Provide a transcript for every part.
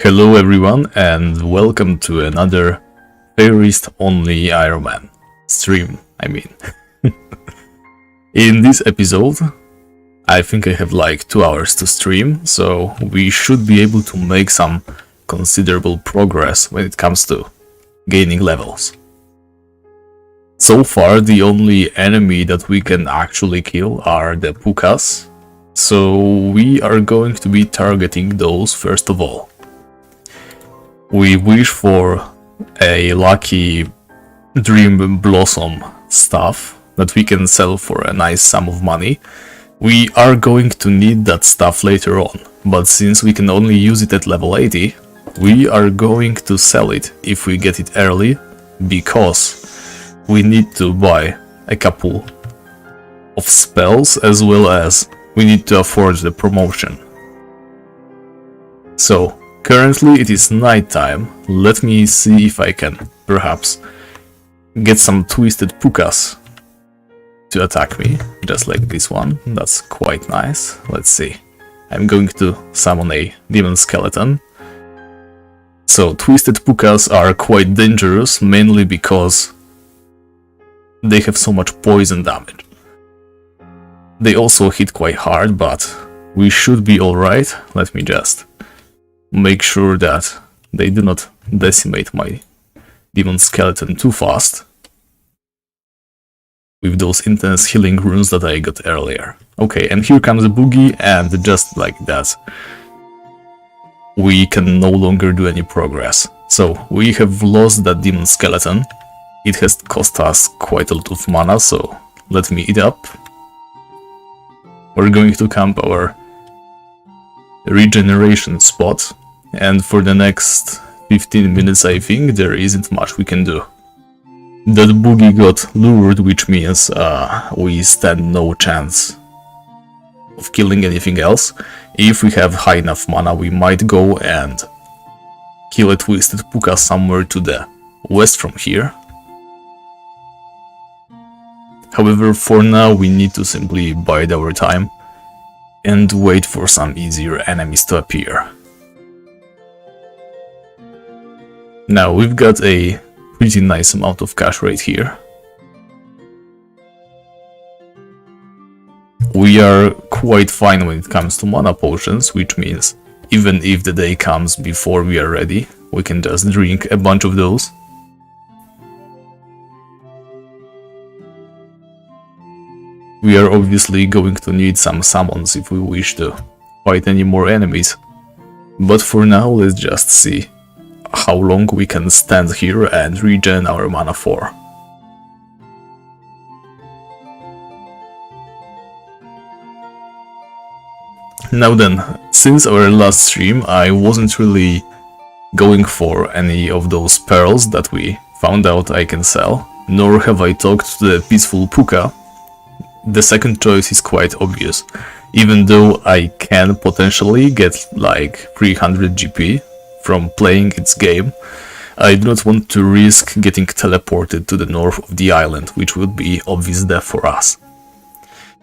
Hello everyone and welcome to another Feyrist only Ironman stream, In this episode, I think I have like 2 hours to stream, so we should be able to make some considerable progress when it comes to gaining levels. So far, the only enemy that we can actually kill are the pukas, so we are going to be targeting those first of all. We wish for a lucky dream blossom stuff that we can sell for a nice sum of money. We are going to need that stuff later on, but since we can only use it at level 80, we are going to sell it if we get it early, because we need to buy a couple of spells as well as we need to afford the promotion. So currently it is night time. Let me see if I can perhaps get some twisted pukas to attack me, just like this one. That's quite nice. Let's see. I'm going to summon a demon skeleton. So twisted pukas are quite dangerous, mainly because they have so much poison damage. They also hit quite hard, but we should be alright. Let me just make sure that they do not decimate my demon skeleton too fast with those intense healing runes that I got earlier. Okay, and here comes the boogie, and just like that, we can no longer do any progress. So we have lost that demon skeleton. It has cost us quite a lot of mana, so let me eat up. We're going to camp our regeneration spot. And for the next 15 minutes, I think, there isn't much we can do. That boogie got lured, which means we stand no chance of killing anything else. If we have high enough mana, we might go and kill a twisted puka somewhere to the west from here. However, for now, we need to simply bide our time and wait for some easier enemies to appear. Now we've got a pretty nice amount of cash right here. We are quite fine when it comes to mana potions, which means even if the day comes before we are ready, we can just drink a bunch of those. We are obviously going to need some summons if we wish to fight any more enemies, but for now let's just see how long we can stand here and regen our mana for. Now then, since our last stream, I wasn't really going for any of those pearls that we found out I can sell, nor have I talked to the peaceful puka. The second choice is quite obvious. Even though I can potentially get like 300 GP from playing its game, I do not want to risk getting teleported to the north of the island, which would be obvious death for us.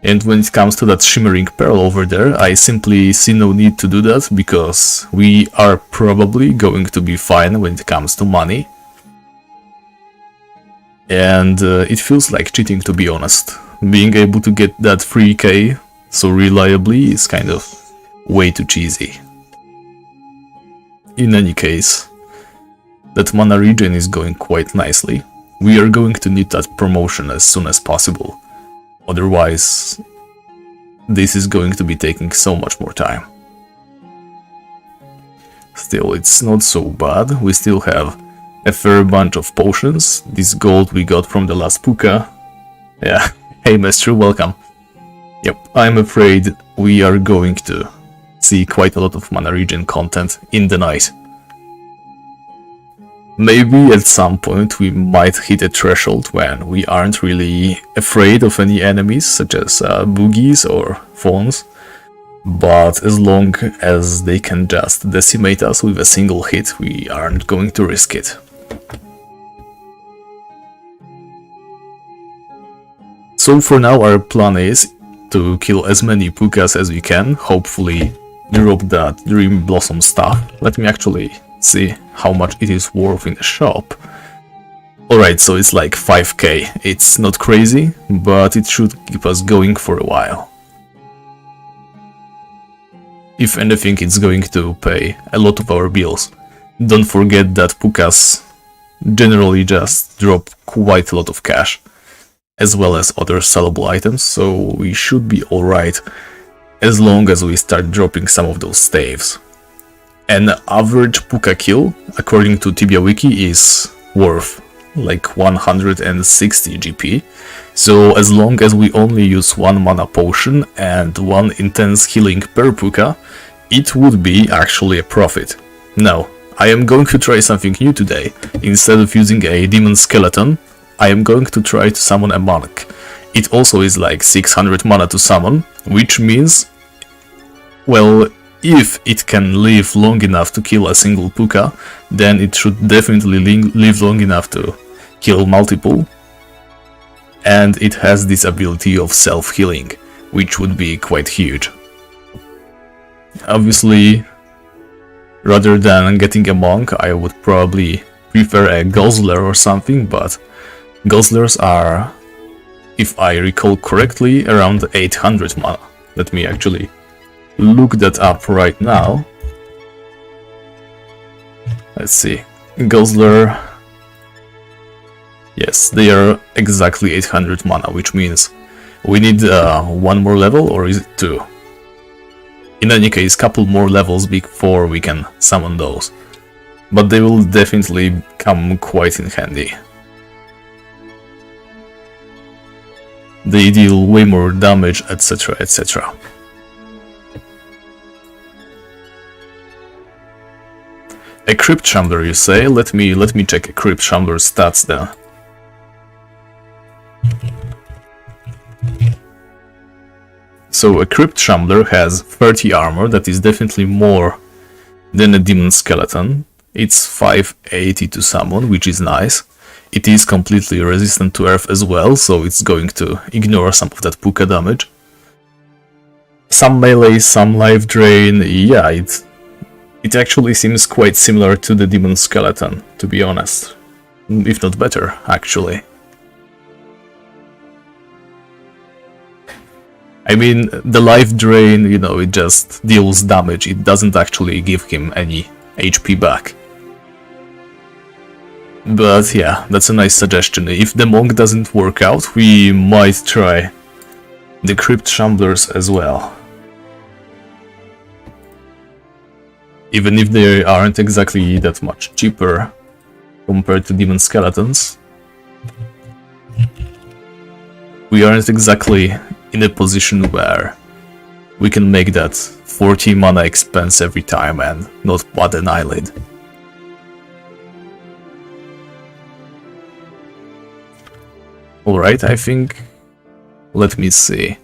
And when it comes to that shimmering pearl over there, I simply see no need to do that, because we are probably going to be fine when it comes to money. And it feels like cheating, to be honest. Being able to get that 3k so reliably is kind of way too cheesy. In any case, that mana regen is going quite nicely. We are going to need that promotion as soon as possible. Otherwise, this is going to be taking so much more time. Still, it's not so bad. We still have a fair bunch of potions. This gold we got from the last puka. Yeah, hey Maestro, welcome. Yep, I'm afraid we are going to see quite a lot of mana regen content in the night. Maybe at some point we might hit a threshold when we aren't really afraid of any enemies, such as boogies or fawns, but as long as they can just decimate us with a single hit, we aren't going to risk it. So for now our plan is to kill as many pukas as we can, hopefully drop that Dream Blossom stuff. Let me actually see how much it is worth in the shop. Alright, so it's like 5k. It's not crazy, but it should keep us going for a while. If anything, it's going to pay a lot of our bills. Don't forget that pukas generally just drop quite a lot of cash, as well as other sellable items, so we should be alright as long as we start dropping some of those staves. An average puka kill, according to Tibia wiki, is worth like 160 GP, so as long as we only use one mana potion and one intense healing per puka, it would be actually a profit. Now, I am going to try something new today. Instead of using a demon skeleton, I am going to try to summon a monk. It also is like 600 mana to summon, which means, well, if it can live long enough to kill a single puka, then it should definitely live long enough to kill multiple. And it has this ability of self-healing, which would be quite huge. Obviously, rather than getting a monk, I would probably prefer a guzzler or something, but guzzlers are, if I recall correctly, around 800 mana. Let me actually look that up right now. Let's see. Guzzler. Yes, they are exactly 800 mana, which means we need one more level, or is it two? In any case, couple more levels before we can summon those. But they will definitely come quite in handy. They deal way more damage, etc, etc. A Crypt Shambler, you say? Let me check a Crypt Shambler's stats then. So a Crypt Shambler has 30 armor, that is definitely more than a Demon Skeleton. It's 580 to summon, which is nice. It is completely resistant to earth as well, so it's going to ignore some of that puka damage. Some melee, some life drain, yeah, it actually seems quite similar to the Demon Skeleton, to be honest. If not better, actually. I mean, the life drain, you know, it just deals damage, it doesn't actually give him any HP back. But yeah, that's a nice suggestion. If the monk doesn't work out, we might try the Crypt Shamblers as well. Even if they aren't exactly that much cheaper compared to Demon Skeletons, we aren't exactly in a position where we can make that 40 mana expense every time and not bat an eyelid. Alright, I think... let me see.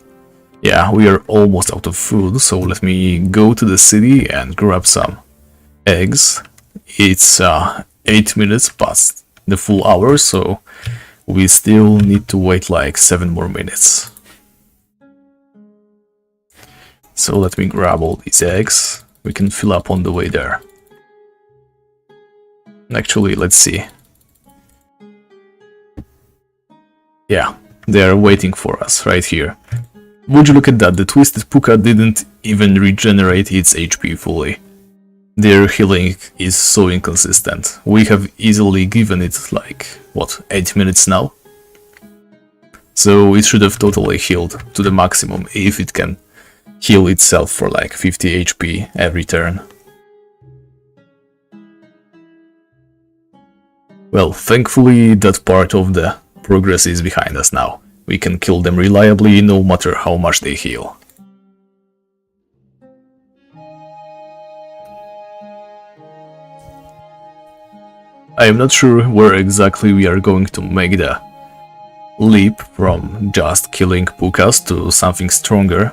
Yeah, we are almost out of food, so let me go to the city and grab some eggs. It's 8 minutes past the full hour, so we still need to wait like 7 more minutes. So let me grab all these eggs. We can fill up on the way there. Actually, let's see. Yeah, they are waiting for us right here. Would you look at that, the Twisted Puka didn't even regenerate its HP fully. Their healing is so inconsistent. We have easily given it like, what, 8 minutes now? So it should have totally healed to the maximum if it can heal itself for like 50 HP every turn. Well, thankfully that part of the progress is behind us now. We can kill them reliably no matter how much they heal. I am not sure where exactly we are going to make the leap from just killing pukas to something stronger.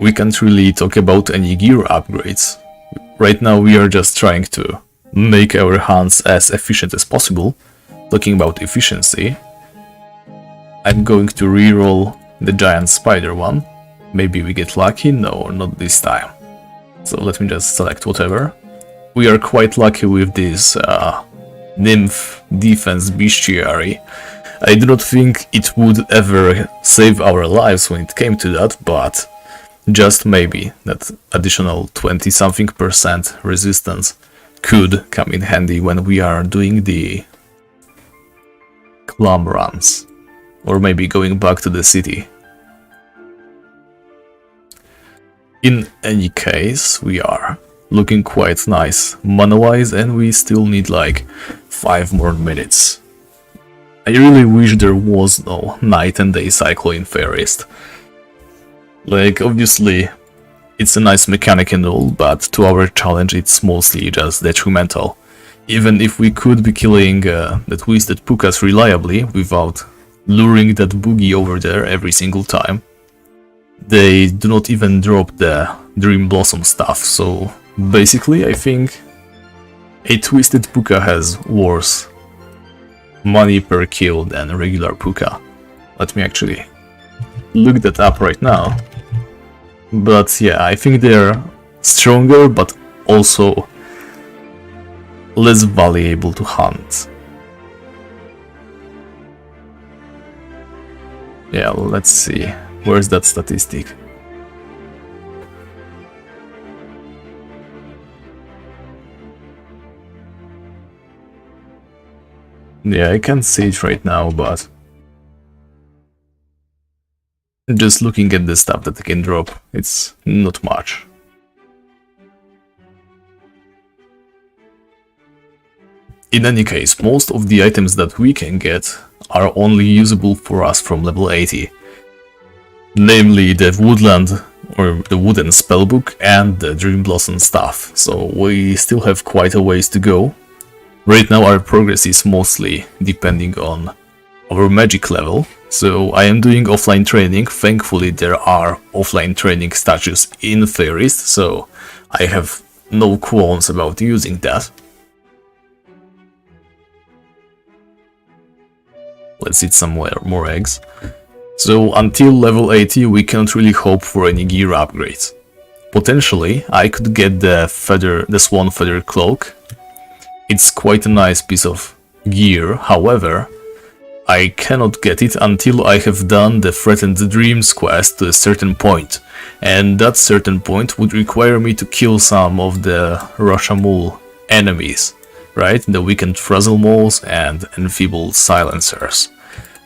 We can't really talk about any gear upgrades. Right now we are just trying to make our hunts as efficient as possible. Talking about efficiency, I'm going to reroll the giant spider one, Maybe we get lucky? No, not this time. So let me just select whatever. We are quite lucky with this nymph defense bestiary. I do not think it would ever save our lives when it came to that, but just maybe that additional 20-something% resistance could come in handy when we are doing the climb runs, or maybe going back to the city. In any case, we are looking quite nice mana-wise, and we still need like 5 more minutes. I really wish there was no night and day cycle in Feyrist. Like, obviously, it's a nice mechanic and all, but to our challenge it's mostly just detrimental. Even if we could be killing the twisted pukas reliably without luring that boogie over there every single time, they do not even drop the Dream Blossom stuff, so basically I think a twisted puka has worse money per kill than a regular puka. Let me actually look that up right now. But yeah, I think they're stronger but also less valuable to hunt. Yeah, let's see. Where's that statistic? Yeah, I can't see it right now, but just looking at the stuff that I can drop, it's not much. In any case, most of the items that we can get are only usable for us from level 80. Namely the woodland or the wooden spellbook and the Dream Blossom stuff, so we still have quite a ways to go. Right now our progress is mostly depending on our magic level, so I am doing offline training. Thankfully there are offline training statues in Feyrist, so I have no qualms about using that. Let's eat some more eggs. So until level 80 we can't really hope for any gear upgrades. Potentially I could get the swan feather cloak. It's quite a nice piece of gear, however, I cannot get it until I have done the Threatened Dreams quest to a certain point, and that certain point would require me to kill some of the Rashamul enemies, right? The weakened Frazzle Moles and enfeebled silencers.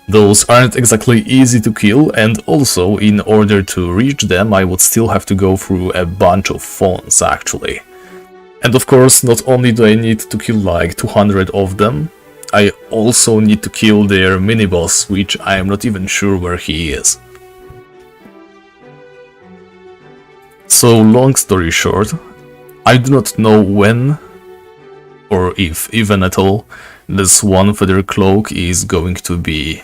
Those aren't exactly easy to kill, and also in order to reach them I would still have to go through a bunch of fawns actually. And of course, not only do I need to kill like 200 of them, I also need to kill their mini-boss, which I am not even sure where he is. So long story short, I do not know when, or if even at all, the Swan Feather Cloak is going to be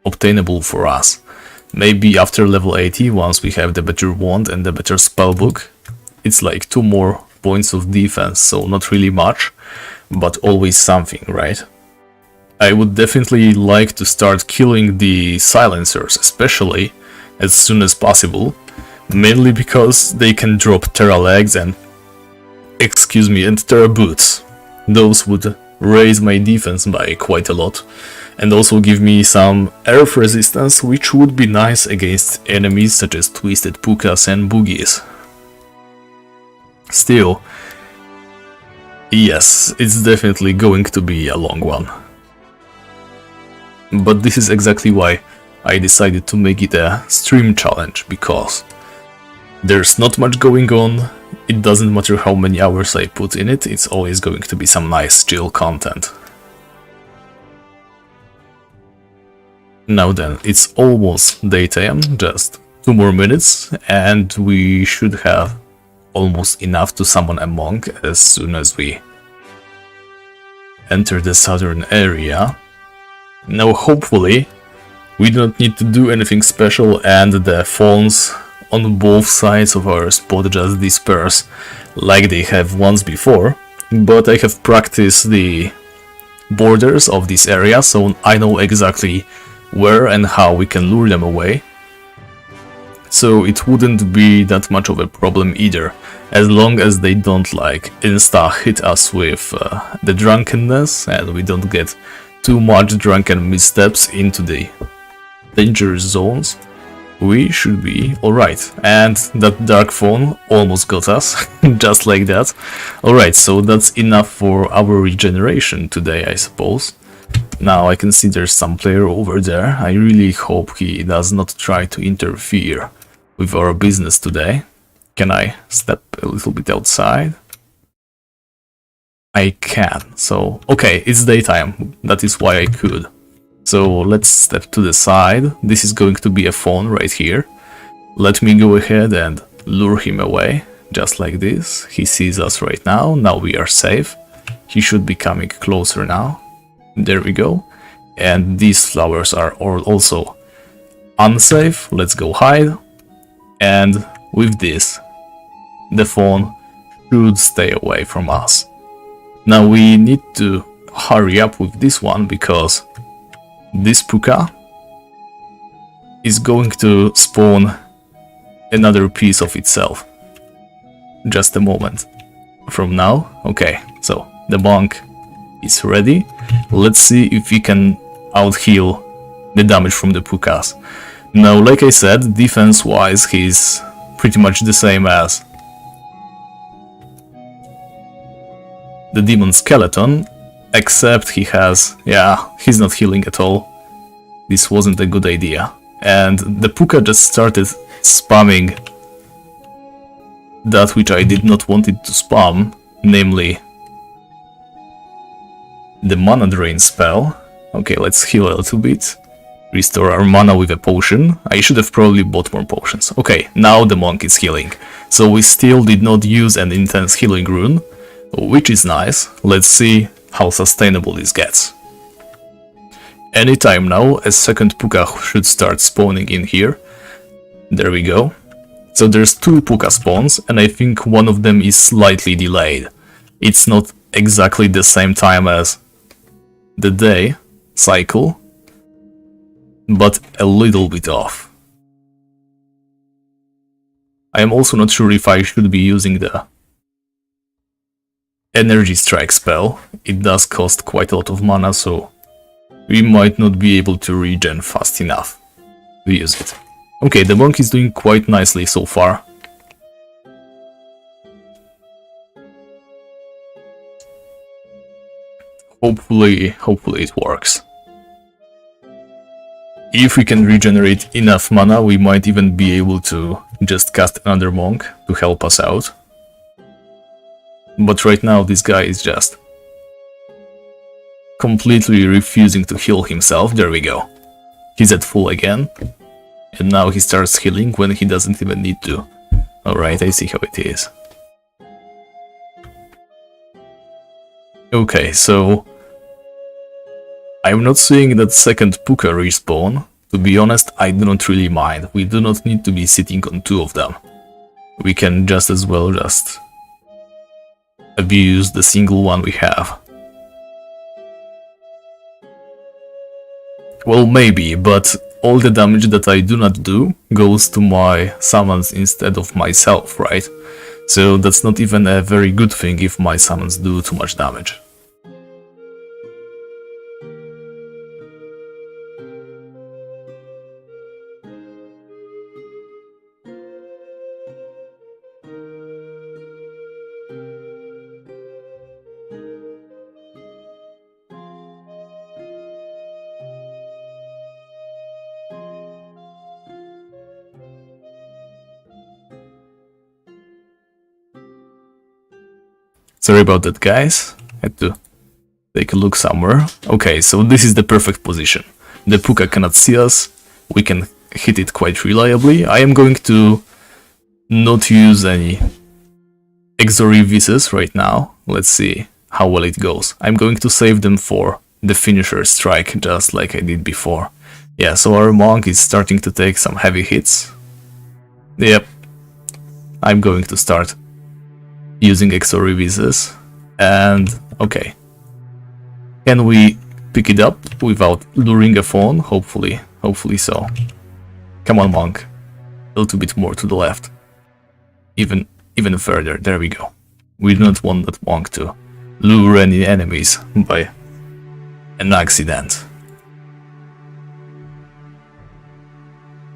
obtainable for us. Maybe after level 80, once we have the better wand and the better spellbook. It's like 2 more points of defense, so not really much, but always something, right? I would definitely like to start killing the silencers, especially as soon as possible, mainly because they can drop Terra legs and Terra boots. Those would raise my defense by quite a lot, and also give me some earth resistance, which would be nice against enemies such as twisted pukas and boogies. Still, yes, it's definitely going to be a long one. But this is exactly why I decided to make it a stream challenge, because there's not much going on, it doesn't matter how many hours I put in it, it's always going to be some nice chill content. Now then, it's almost daytime, just 2 more minutes, and we should have almost enough to summon a monk as soon as we enter the southern area. Now hopefully we do not need to do anything special and the fawns on both sides of our spot just disperse like they have once before, but I have practiced the borders of this area, so I know exactly where and how we can lure them away. So so it wouldn't be that much of a problem either, as long as they don't like insta hit us with the drunkenness and we don't get too much drunken missteps into the dangerous zones. We should be alright. And that dark phone almost got us, just like that. Alright, so that's enough for our regeneration today, I suppose. Now I can see there's some player over there. I really hope he does not try to interfere with our business today. Can I step a little bit outside? I can. So, okay, it's daytime. That is why I could. So let's step to the side. This is going to be a phone right here. Let me go ahead and lure him away, just like this. He sees us right now. Now we are safe. He should be coming closer now. There we go. And these flowers are also unsafe. Let's go hide. And with this, the phone should stay away from us. Now we need to hurry up with this one because this puka is going to spawn another piece of itself. Just a moment from now. Okay, so the monk is ready. Let's see if we can out-heal the damage from the pukas. Now, like I said, defense-wise, he's pretty much the same as the demon skeleton, except he has, he's not healing at all. This wasn't a good idea. And the puka just started spamming that which I did not want it to spam, namely the mana drain spell. Okay, let's heal a little bit. Restore our mana with a potion. I should have probably bought more potions. Okay, now the monk is healing. So we still did not use an intense healing rune, which is nice. Let's see how sustainable this gets. Anytime now, a second puka should start spawning in here. There we go. So there's two puka spawns, and I think one of them is slightly delayed. It's not exactly the same time as the day cycle, but a little bit off. I am also not sure if I should be using the energy strike spell. It does cost quite a lot of mana, so we might not be able to regen fast enough to use it. Okay, the monk is doing quite nicely so far. Hopefully it works. If we can regenerate enough mana, we might even be able to just cast another monk to help us out. But right now this guy is just completely refusing to heal himself. There we go. He's at full again. And now he starts healing when he doesn't even need to. Alright, I see how it is. Okay, so I'm not seeing that second puka respawn. To be honest, I do not really mind. We do not need to be sitting on two of them. We can just as well just abuse the single one we have. Well, maybe, but all the damage that I do not do goes to my summons instead of myself, right? So that's not even a very good thing if my summons do too much damage. Sorry about that, guys. Had to take a look somewhere. Okay, so this is the perfect position. The puka cannot see us. We can hit it quite reliably. I am going to not use any Exorivises right now. Let's see how well it goes. I'm going to save them for the finisher strike, just like I did before. Yeah, so our monk is starting to take some heavy hits. Yep. I'm going to start using Exorivises. And okay. Can we pick it up without luring a phone? Hopefully so. Come on, monk. A little bit more to the left. Even further, there we go. We do not want that monk to lure any enemies by an accident.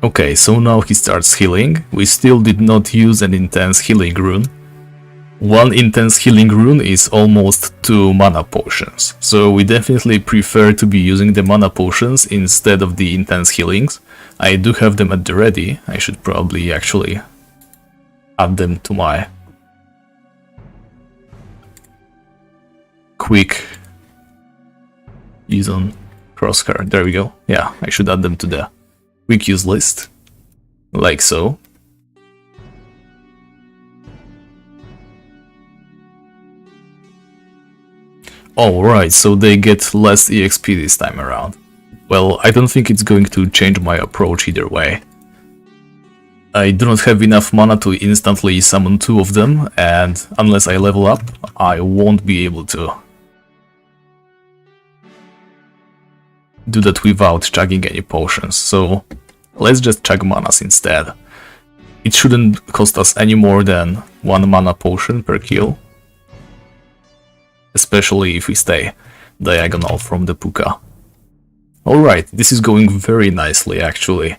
Okay, so now he starts healing. We still did not use an intense healing rune. One intense healing rune is almost 2 mana potions, so we definitely prefer to be using the mana potions instead of the intense healings. I do have them at the ready. I should probably actually add them to my quick use on crosshair. There we go. Yeah, I should add them to the quick use list, like so. Alright, so they get less EXP this time around. Well, I don't think it's going to change my approach either way. I do not have enough mana to instantly summon 2 of them, and unless I level up, I won't be able to do that without chugging any potions, so let's just chug manas instead. It shouldn't cost us any more than 1 mana potion per kill, especially if we stay diagonal from the puka. Alright, this is going very nicely actually.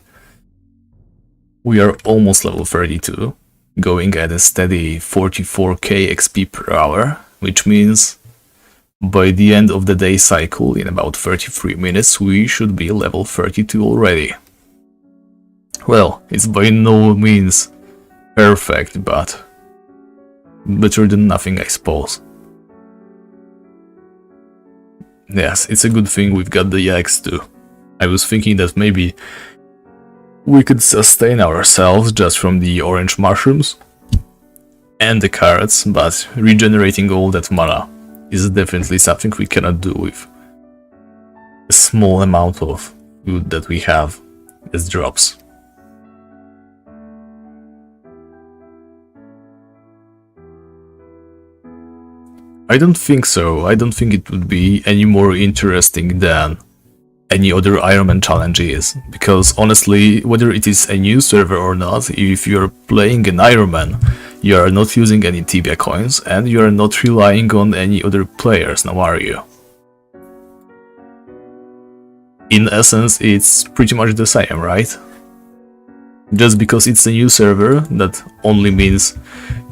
We are almost level 32, going at a steady 44k XP per hour, which means by the end of the day cycle, in about 33 minutes, we should be level 32 already. Well, it's by no means perfect, but better than nothing, I suppose. Yes, it's a good thing we've got the X too. I was thinking that maybe we could sustain ourselves just from the orange mushrooms and the carrots, but regenerating all that mana is definitely something we cannot do with a small amount of food that we have as drops. I don't think so. I don't think it would be any more interesting than any other Ironman challenge is, because honestly, whether it is a new server or not, if you're playing an Ironman, you are not using any Tibia coins and you are not relying on any other players, now are you? In essence, it's pretty much the same, right? Just because it's a new server, that only means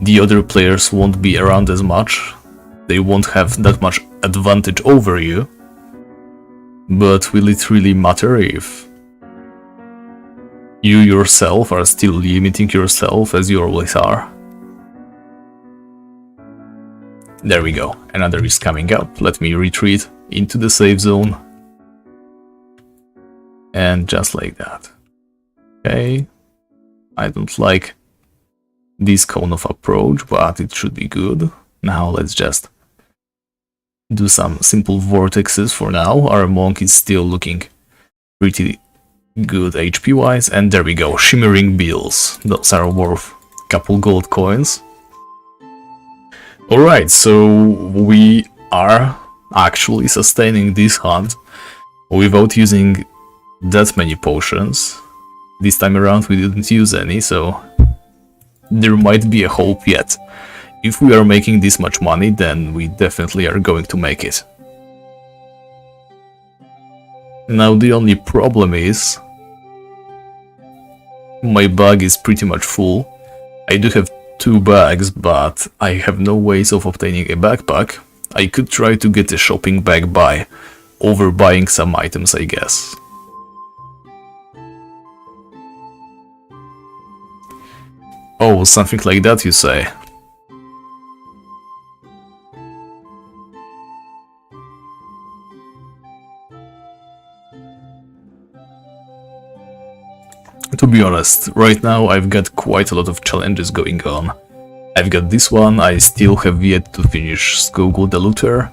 the other players won't be around as much. They won't have that much advantage over you. But will it really matter if you yourself are still limiting yourself as you always are? There we go, another is coming up. Let me retreat into the safe zone. And just like that. Okay. I don't like this cone of approach, but it should be good. Now let's just do some simple vortexes for now. Our monk is still looking pretty good HP wise, and there we go, shimmering beetles. Those are worth a couple gold coins. Alright, so we are actually sustaining this hunt without using that many potions. This time around we didn't use any, so there might be a hope yet. If we are making this much money, then we definitely are going to make it. Now the only problem is my bag is pretty much full. I do have 2 bags, but I have no ways of obtaining a backpack. I could try to get a shopping bag by overbuying some items, I guess. Oh, something like that, you say? To be honest, right now I've got quite a lot of challenges going on. I've got this one, I still have yet to finish Skogul the Looter,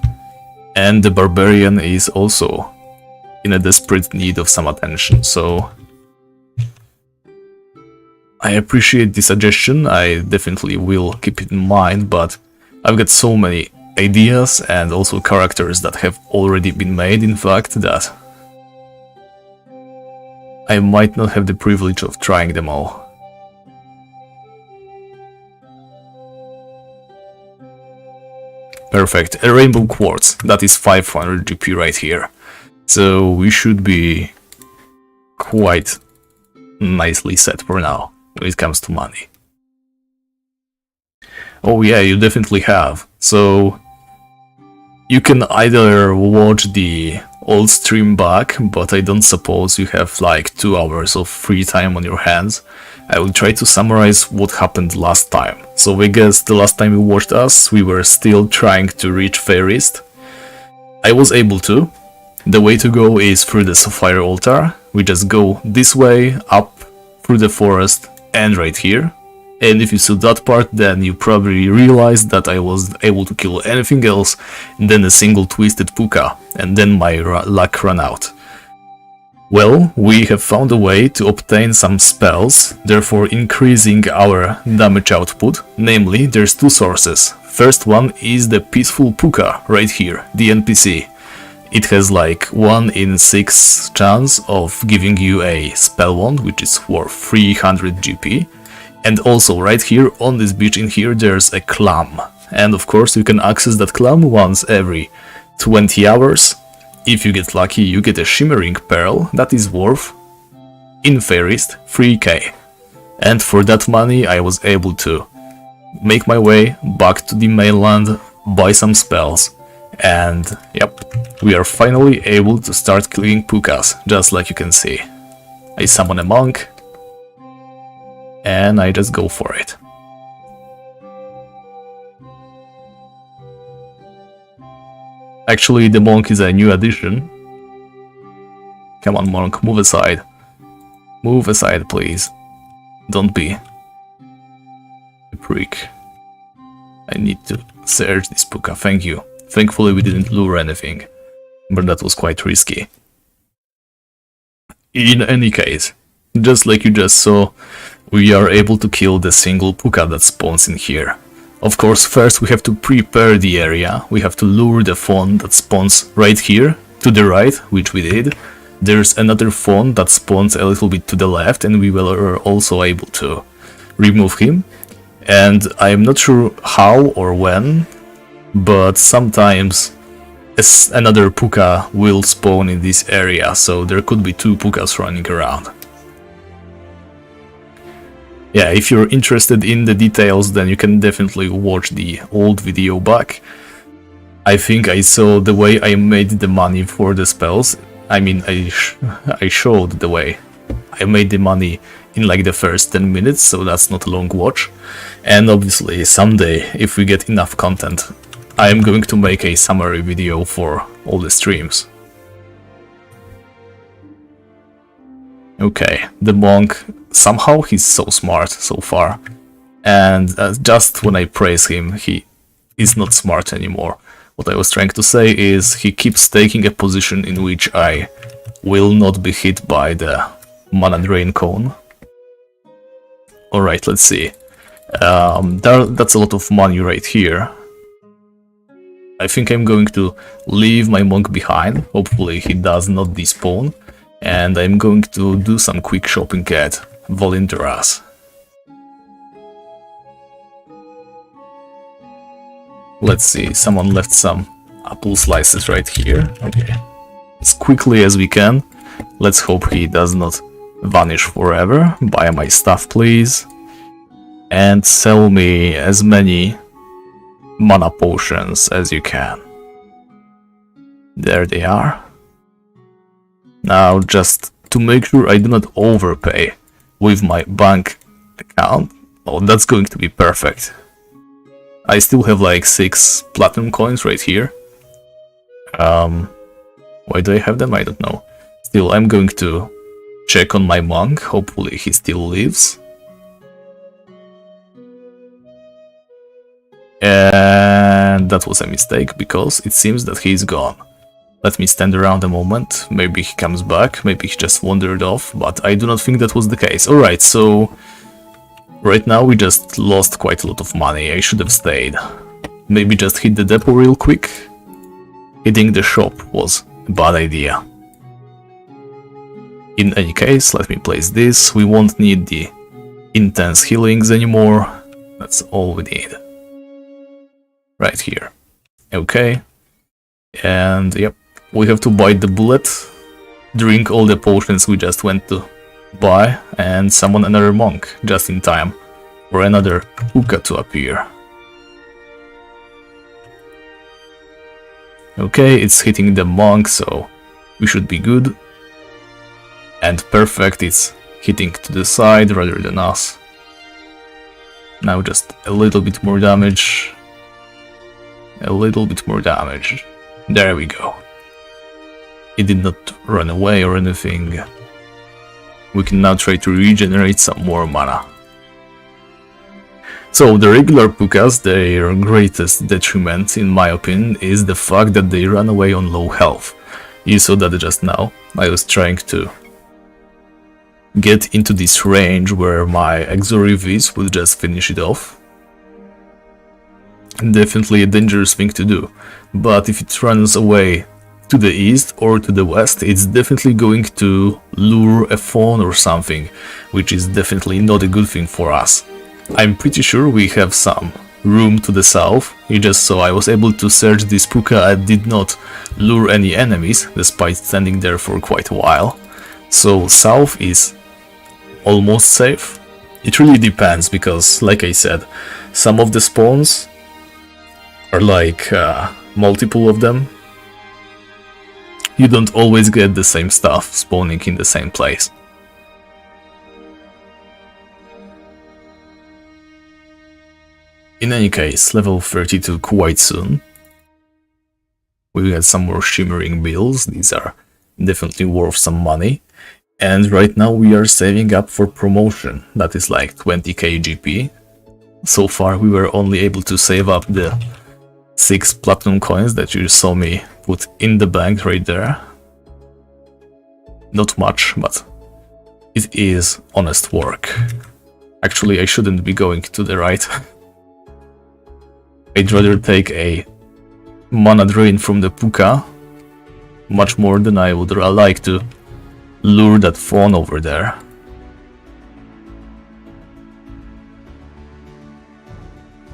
and the Barbarian is also in a desperate need of some attention, so I appreciate the suggestion, I definitely will keep it in mind, but I've got so many ideas and also characters that have already been made, in fact, that I might not have the privilege of trying them all. Perfect. A rainbow quartz. That is 500 GP right here. So we should be quite nicely set for now when it comes to money. Oh yeah, you definitely have. So you can either watch the old stream back, but I don't suppose you have like 2 hours of free time on your hands. I will try to summarize what happened last time. So I guess the last time you watched us, we were still trying to reach Feyrist. I was able to. The way to go is through the Sapphire Altar. We just go this way, up, through the forest, and right here. And if you saw that part, then you probably realized that I was able to kill anything else than a single twisted puka, and then my luck ran out. Well, we have found a way to obtain some spells, therefore increasing our damage output. Namely, there's 2 sources. First one is the Peaceful Puka, right here, the NPC. It has like 1 in 6 chance of giving you a spell wand, which is worth 300 GP. And also right here on this beach in here there's a clam. And of course you can access that clam once every 20 hours. If you get lucky you get a shimmering pearl that is worth, in Feyrist, 3k. And for that money I was able to make my way back to the mainland, buy some spells. And yep, we are finally able to start killing pukas, just like you can see. I summon a monk. And I just go for it. Actually, the monk is a new addition. Come on, monk, move aside. Move aside, please. Don't be a prick. I need to search this puka, thank you. Thankfully we didn't lure anything, but that was quite risky. In any case, just like you just saw, we are able to kill the single puka that spawns in here. Of course, first we have to prepare the area, we have to lure the fawn that spawns right here, to the right, which we did. There's another fawn that spawns a little bit to the left, and we were also able to remove him. And I'm not sure how or when, but sometimes another puka will spawn in this area, so there could be 2 pukas running around. Yeah, if you're interested in the details, then you can definitely watch the old video back. I think I saw the way I made the money for the spells. I mean, I showed the way I made the money in like the first 10 minutes, so that's not a long watch. And obviously, someday, if we get enough content, I am going to make a summary video for all the streams. Okay, the monk, somehow he's so smart so far, and just when I praise him, he is not smart anymore. What I was trying to say is he keeps taking a position in which I will not be hit by the mana drain cone. Alright, let's see. That's a lot of money right here. I think I'm going to leave my monk behind, hopefully he does not despawn. And I'm going to do some quick shopping at Volinteras. Let's see, someone left some apple slices right here. Okay, as quickly as we can. Let's hope he does not vanish forever. Buy my stuff, please. And sell me as many mana potions as you can. There they are. Now, just to make sure I do not overpay with my bank account, oh, that's going to be perfect. I still have like 6 platinum coins right here. Why do I have them? I don't know. Still, I'm going to check on my monk, hopefully he still lives. And that was a mistake, because it seems that he's gone. Let me stand around a moment, maybe he comes back, maybe he just wandered off, but I do not think that was the case. Alright, so right now we just lost quite a lot of money, I should have stayed. Maybe just hit the depot real quick. Hitting the shop was a bad idea. In any case, let me place this, we won't need the intense healings anymore, that's all we need. Right here. Okay. And yep, we have to bite the bullet, drink all the potions we just went to buy, and summon another monk just in time for another puka to appear. Okay, it's hitting the monk, so we should be good. And perfect, it's hitting to the side rather than us. Now just a little bit more damage. A little bit more damage. There we go. It did not run away or anything. We can now try to regenerate some more mana. So the regular pukas, their greatest detriment in my opinion is the fact that they run away on low health. You saw that just now. I was trying to get into this range where my Exorivis would just finish it off. Definitely a dangerous thing to do, but if it runs away to the east or to the west, it's definitely going to lure a fawn or something, which is definitely not a good thing for us. I'm pretty sure we have some room to the south. You just saw I was able to search this puka and did not lure any enemies, despite standing there for quite a while. So south is almost safe. It really depends, because like I said, some of the spawns are like multiple of them. You don't always get the same stuff spawning in the same place. In any case, level 32 quite soon. We get some more shimmering bills, these are definitely worth some money. And right now we are saving up for promotion, that is like 20k GP. So far we were only able to save up the 6 platinum coins that you saw me put in the bank right there. Not much, but it is honest work. Actually, I shouldn't be going to the right. I'd rather take a mana drain from the puka, much more than I would like to lure that fawn over there.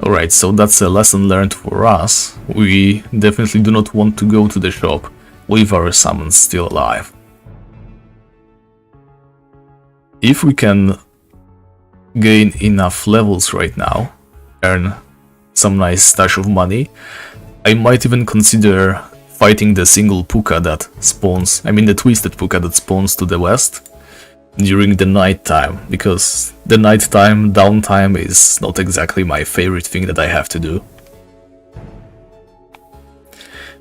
Alright, so that's a lesson learned for us. We definitely do not want to go to the shop with our summons still alive. If we can gain enough levels right now, earn some nice stash of money, I might even consider fighting the single puka that spawns, the twisted puka that spawns to the west during the night time, because the nighttime downtime is not exactly my favorite thing that I have to do.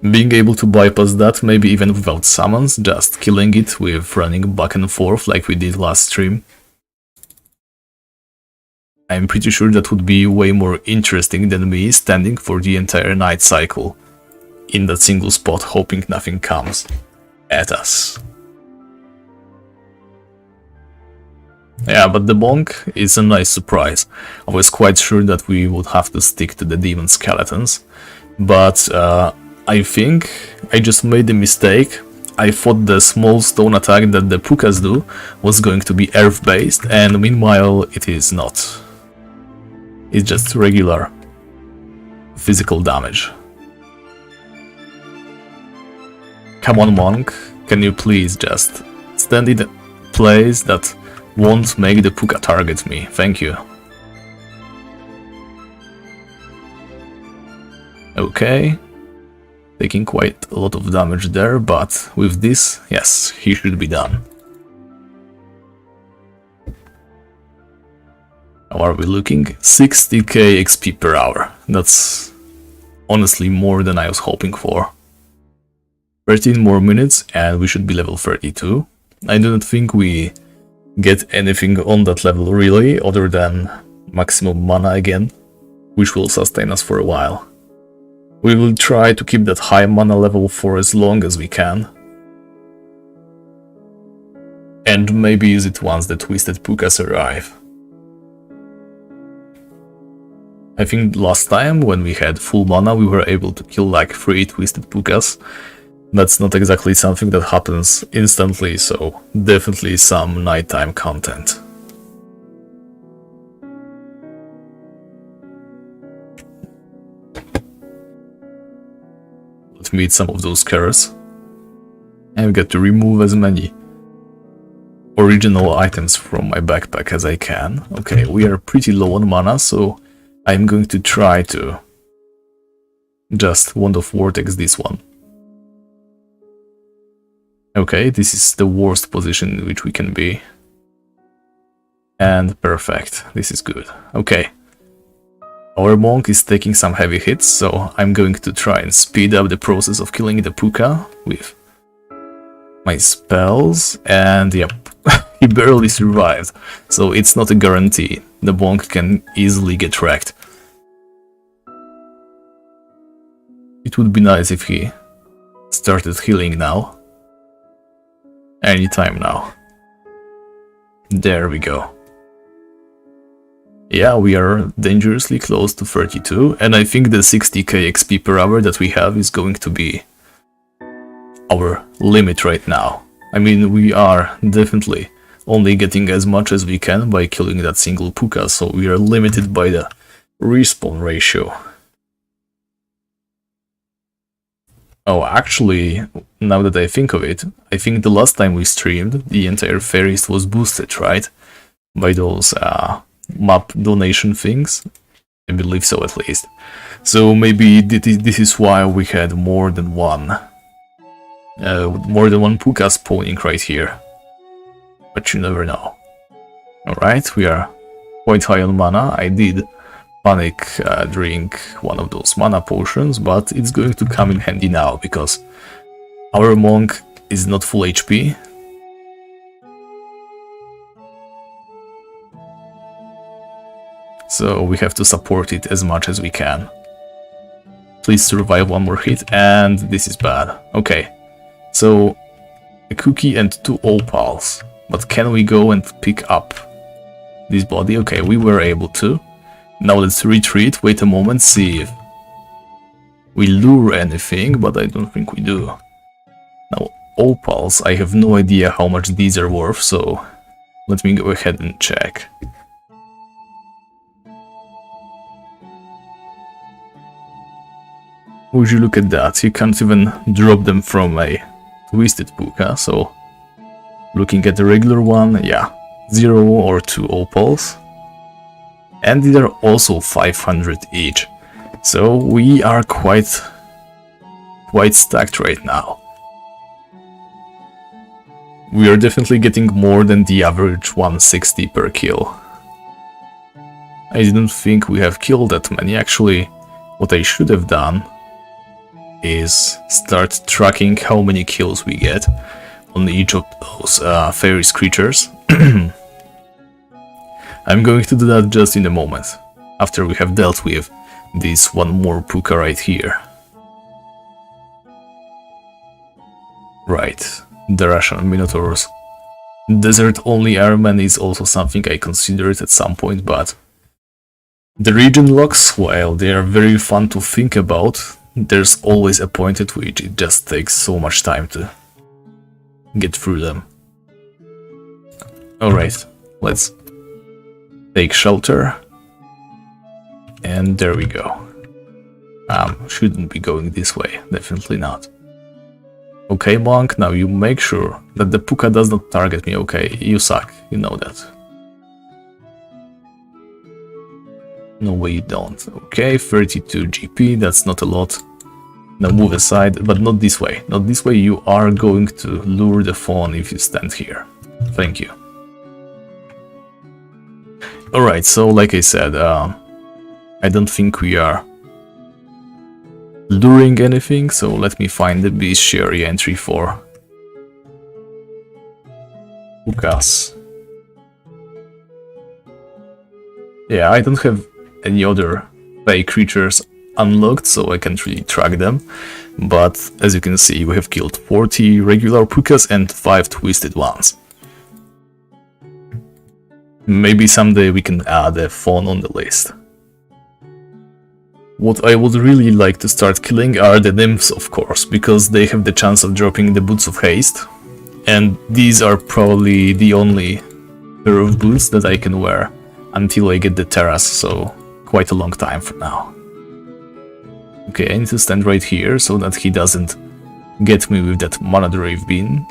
Being able to bypass that, maybe even without summons, just killing it with running back and forth like we did last stream, I'm pretty sure that would be way more interesting than me standing for the entire night cycle in that single spot hoping nothing comes at us. Yeah, but the monk is a nice surprise. I was quite sure that we would have to stick to the demon skeletons, but I think I just made a mistake. I thought the small stone attack that the pukas do was going to be earth based, and meanwhile it is not. It's just regular physical damage. Come on, monk, can you please just stand in a place that won't make the puka target me? Thank you. Okay. Taking quite a lot of damage there, but with this, yes, he should be done. How are we looking? 60k XP per hour. That's honestly more than I was hoping for. 13 more minutes and we should be level 32. I do not think we get anything on that level really, other than maximum mana again, which will sustain us for a while. We will try to keep that high mana level for as long as we can. And maybe use it once the twisted pukas arrive. I think last time, when we had full mana, we were able to kill like 3 twisted pukas. That's not exactly something that happens instantly, so definitely some nighttime content. might meet some of those carrots. I've got to remove as many original items from my backpack as I can. Okay, we are pretty low on mana, so I'm going to try to just Wand of Vortex this one. Okay, this is the worst position in which we can be. And perfect, this is good. Okay. Our monk is taking some heavy hits, so I'm going to try and speed up the process of killing the puka with my spells, and yep, he barely survived, so it's not a guarantee. The monk can easily get wrecked. It would be nice if he started healing now. Anytime now. There we go. Yeah, we are dangerously close to 32, and I think the 60k XP per hour that we have is going to be our limit right now. I mean, we are definitely only getting as much as we can by killing that single puka, so we are limited by the respawn ratio. Oh, actually, now that I think of it, I think the last time we streamed, the entire Feyrist was boosted, right? By those map donation things. I believe so, at least. So maybe this is why we had more than one puka spawning right here. But you never know. Alright, we are quite high on mana. I did panic drink one of those mana potions, but it's going to come in handy now because our monk is not full HP. So we have to support it as much as we can. Please survive one more hit, and this is bad. Okay, so a cookie and 2 opals. But can we go and pick up this body? Okay, we were able to. Now let's retreat, wait a moment, see if we lure anything, but I don't think we do. Now, opals, I have no idea how much these are worth, so let me go ahead and check. Would you look at that? You can't even drop them from a twisted puka, so looking at the regular one, yeah, 0 or 2 opals. And these are also 500 each, so we are quite stacked right now. We are definitely getting more than the average 160 per kill. I didn't think we have killed that many. Actually, what I should have done is start tracking how many kills we get on each of those Feyrist creatures. I'm going to do that just in a moment, after we have dealt with this one more puka right here. Right, the Russian Minotaurs. Desert-only Ironman is also something I considered at some point, but the region locks, while they are very fun to think about, there's always a point at which it just takes so much time to get through them. Alright, let's take shelter. And there we go. Shouldn't be going this way, definitely not. Okay, monk, now you make sure that the puka does not target me, okay? You suck, you know that. No way you don't. Okay, 32 GP, that's not a lot. Now move aside, but not this way. Not this way, you are going to lure the fawn if you stand here. Thank you. Alright, so like I said, I don't think we are luring anything, so let me find the bestiary entry for pukas. Yeah, I don't have any other Fey creatures unlocked, so I can't really track them, but as you can see, we have killed 40 regular pukas and 5 twisted ones. Maybe someday we can add a fawn on the list. What I would really like to start killing are the nymphs, of course, because they have the chance of dropping the boots of haste, and these are probably the only pair of boots that I can wear until I get the terrace, so quite a long time from now. Okay, I need to stand right here so that he doesn't get me with that mana Drave Bean.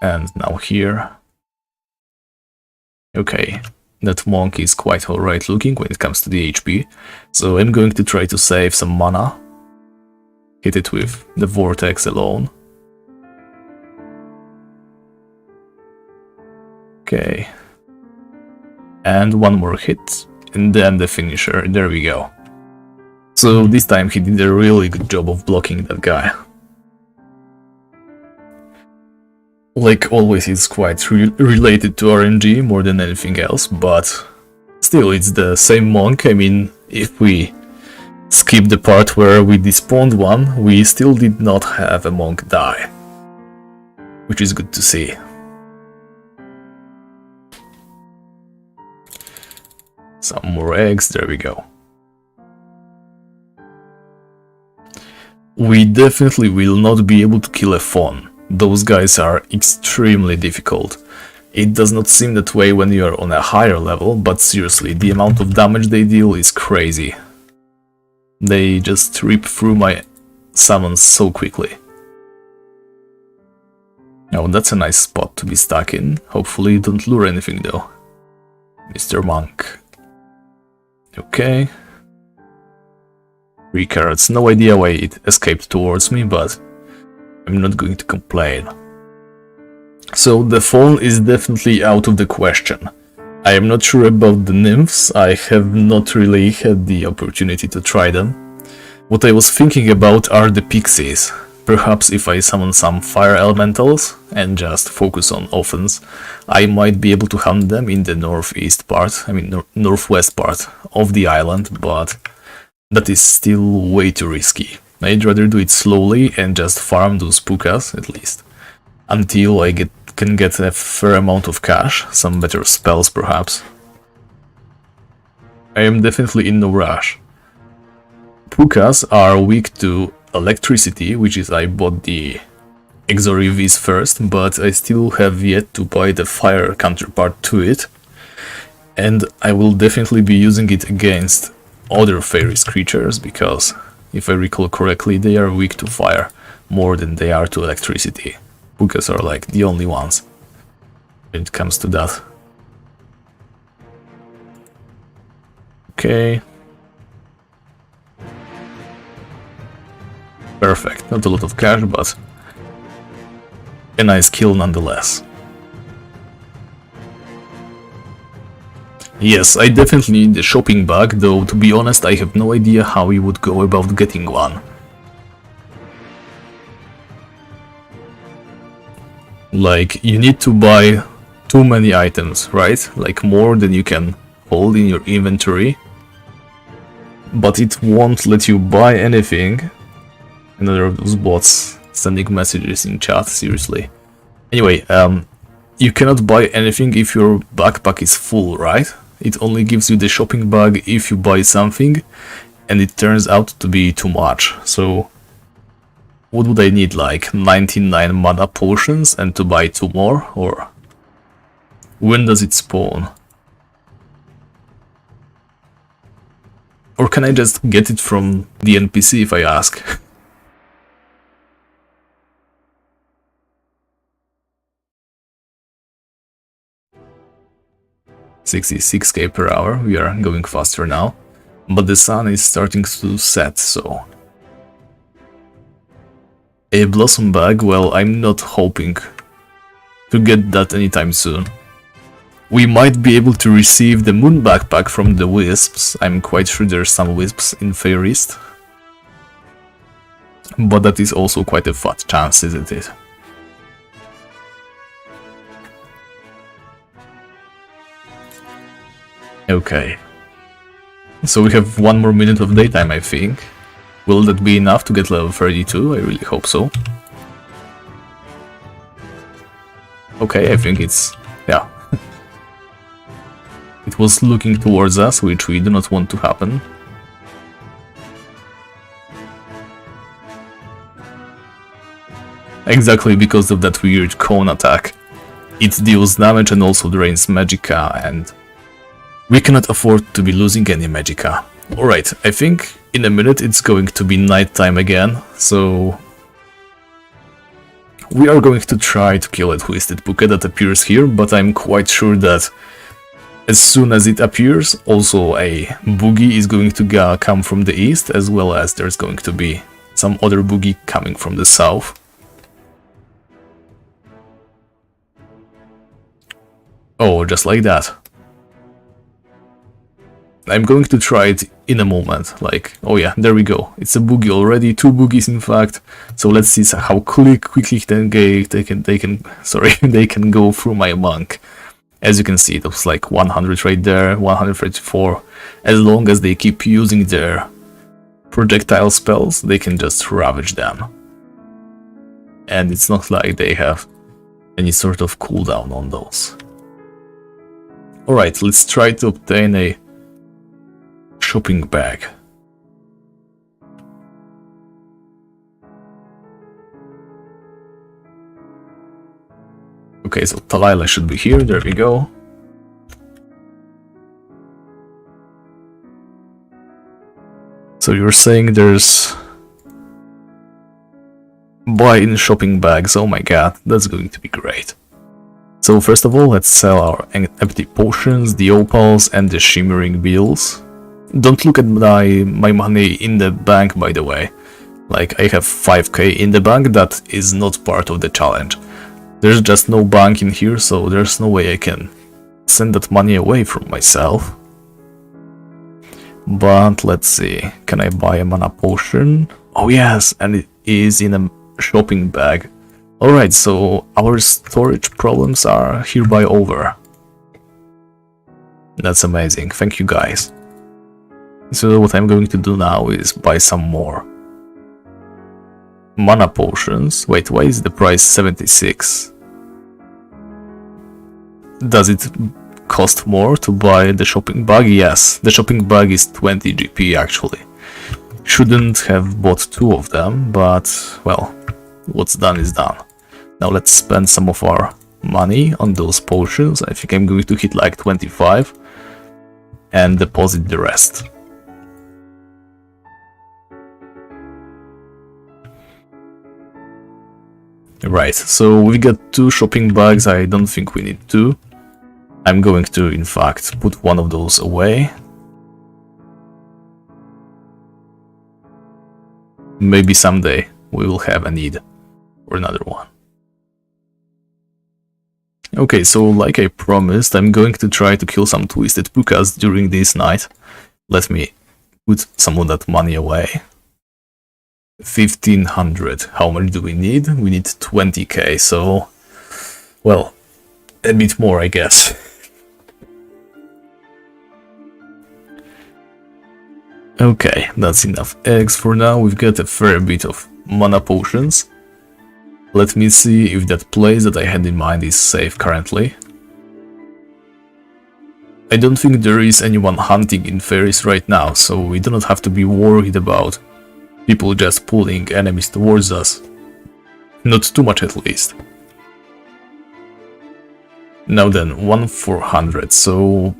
And now here. Okay, that monk is quite alright looking when it comes to the HP, so I'm going to try to save some mana. Hit it with the vortex alone. Okay. And one more hit, and then the finisher, there we go. So this time he did a really good job of blocking that guy. Like always, it's quite related to RNG more than anything else, but still it's the same monk. I mean, if we skip the part where we despawned one, we still did not have a monk die, which is good to see. Some more eggs, there we go. We definitely will not be able to kill a fawn. Those guys are extremely difficult. It does not seem that way when you are on a higher level, but seriously, the amount of damage they deal is crazy. They just rip through my summons so quickly. Oh, that's a nice spot to be stuck in. Hopefully you don't lure anything though, Mr. Monk. Okay. 3 carrots, no idea why it escaped towards me, but I'm not going to complain. So the fawn is definitely out of the question. I am not sure about the nymphs, I have not really had the opportunity to try them. What I was thinking about are the pixies. Perhaps if I summon some fire elementals and just focus on offense, I might be able to hunt them in the northeast part, northwest part of the island, but that is still way too risky. I'd rather do it slowly and just farm those pukas, at least, until I can get a fair amount of cash, some better spells perhaps. I am definitely in no rush. Pukas are weak to electricity, which is I bought the Exorivis first, but I still have yet to buy the fire counterpart to it, and I will definitely be using it against other Feyrist creatures, because if I recall correctly, they are weak to fire more than they are to electricity. Pukas are like the only ones when it comes to that. Okay. Perfect. Not a lot of cash, but a nice kill nonetheless. Yes, I definitely need a shopping bag, though to be honest I have no idea how we would go about getting one. Like, you need to buy too many items, right? Like more than you can hold in your inventory. But it won't let you buy anything. Another of those bots sending messages in chat, seriously. Anyway, you cannot buy anything if your backpack is full, right? It only gives you the shopping bag if you buy something, and it turns out to be too much. So, what would I need, like 99 mana potions and to buy 2 more? Or when does it spawn? Or can I just get it from the NPC if I ask? 66k per hour, we are going faster now, but the sun is starting to set, so... A blossom bag, well, I'm not hoping to get that anytime soon. We might be able to receive the moon backpack from the wisps. I'm quite sure there's some wisps in Feyrist, but that is also quite a fat chance, isn't it? Okay, so we have 1 more minute of daytime, I think. Will that be enough to get level 32? I really hope so. Okay, I think it's... yeah. It was looking towards us, which we do not want to happen. Exactly because of that weird cone attack. It deals damage and also drains magicka, and we cannot afford to be losing any magicka. Alright, I think in a minute it's going to be nighttime again, so we are going to try to kill a twisted puka that appears here, but I'm quite sure that as soon as it appears, also a boogie is going to come from the east, as well as there's going to be some other boogie coming from the south. Oh, just like that. I'm going to try it in a moment, like, oh yeah, there we go. It's a boogie already, 2 boogies in fact. So let's see how quickly they can go through my monk. As you can see, it was like 100 right there, 134. As long as they keep using their projectile spells, they can just ravage them. And it's not like they have any sort of cooldown on those. Alright, let's try to obtain a shopping bag. Okay, so Talila should be here, there we go. So you're saying there's buy-in shopping bags, oh my god, that's going to be great. So first of all, let's sell our empty potions, the opals and the shimmering beetles. Don't look at my money in the bank, by the way. Like, I have 5k in the bank, that is not part of the challenge. There's just no bank in here, so there's no way I can send that money away from myself. But let's see, can I buy a mana potion? Oh yes, and it is in a shopping bag. Alright, so our storage problems are hereby over. That's amazing, thank you guys. So what I'm going to do now is buy some more mana potions. Wait, why is the price 76? Does it cost more to buy the shopping bag? Yes, the shopping bag is 20 GP actually. Shouldn't have bought 2 of them, but well, what's done is done. Now let's spend some of our money on those potions. I think I'm going to hit like 25 and deposit the rest. Right, so we got 2 shopping bags, I don't think we need 2. I'm going to, in fact, put one of those away. Maybe someday we will have a need for another one. Okay, so like I promised, I'm going to try to kill some twisted pukas during this night. Let me put some of that money away. 1500. How much do we need? We need 20k, so, well, a bit more, I guess. Okay, that's enough eggs for now. We've got a fair bit of mana potions. Let me see if that place that I had in mind is safe currently. I don't think there is anyone hunting in Feyrist right now, so we do not have to be worried about people just pulling enemies towards us. Not too much at least. Now then, 1400, so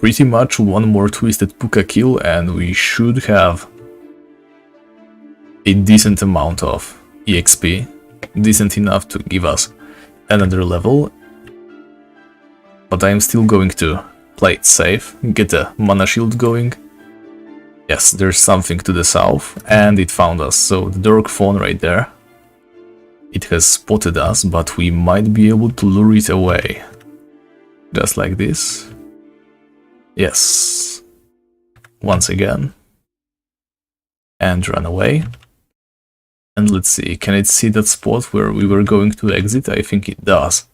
pretty much one more twisted puka kill and we should have a decent amount of EXP. Decent enough to give us another level. But I'm still going to play it safe, get a mana shield going. Yes, there's something to the south, and it found us, so the dark fawn right there. It has spotted us, but we might be able to lure it away. Just like this. Yes. Once again. And run away. And let's see, can it see that spot where we were going to exit? I think it does.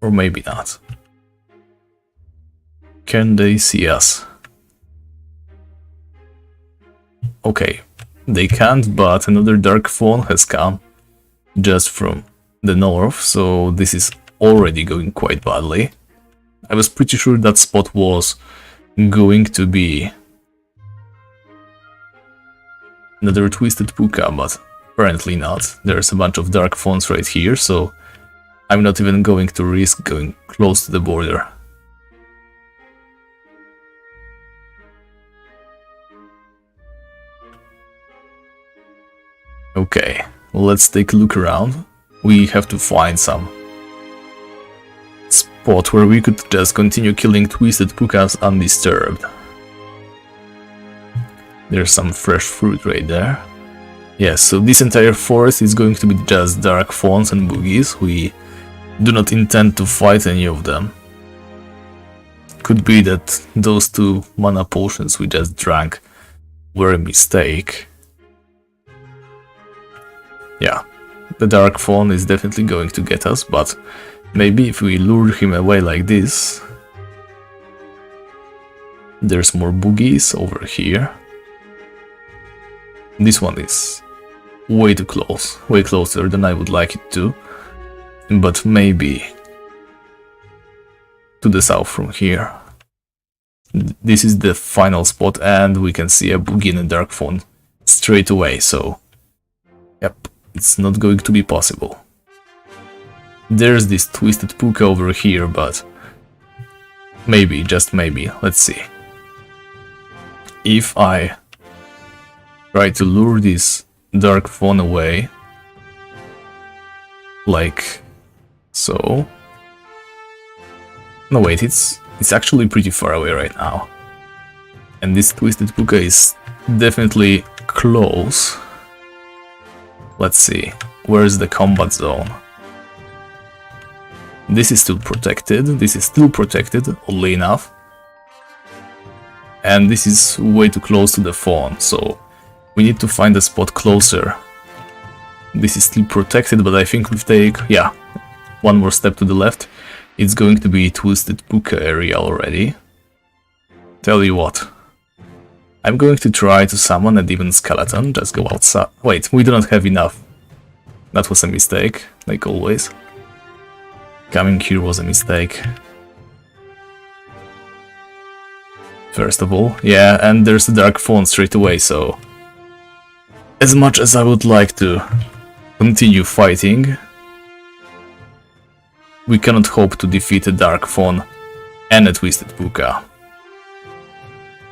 Or maybe not. Can they see us? Okay, they can't, but another dark fawn has come just from the north, so this is already going quite badly. I was pretty sure that spot was going to be another twisted puka, but apparently not. There's a bunch of dark fawns right here, so I'm not even going to risk going close to the border. Okay, let's take a look around. We have to find some spot where we could just continue killing twisted pukas undisturbed. There's some fresh fruit right there. Yes, so this entire forest is going to be just dark fawns and boogies. We do not intend to fight any of them. Could be that those 2 mana potions we just drank were a mistake. Yeah, the dark fawn is definitely going to get us, but maybe if we lure him away like this... There's more boogies over here. This one is way too close, way closer than I would like it to, but maybe to the south from here. This is the final spot, and we can see a boogie and a dark fawn straight away, so yep, it's not going to be possible. There's this twisted puka over here, but maybe, just maybe, let's see. If I try to lure this dark fawn away, like so. No wait, it's actually pretty far away right now. And this twisted puka is definitely close. Let's see, where's the combat zone? This is still protected, this is still protected, oddly enough. And this is way too close to the fawn, so we need to find a spot closer. This is still protected, but I think we take, yeah, one more step to the left. It's going to be Twisted Puka area already. Tell you what, I'm going to try to summon a demon skeleton, just go outside. Wait, we do not have enough. That was a mistake, like always. Coming here was a mistake. First of all, yeah, and there's a dark fawn straight away, so... As much as I would like to continue fighting, we cannot hope to defeat a dark fawn and a twisted puka.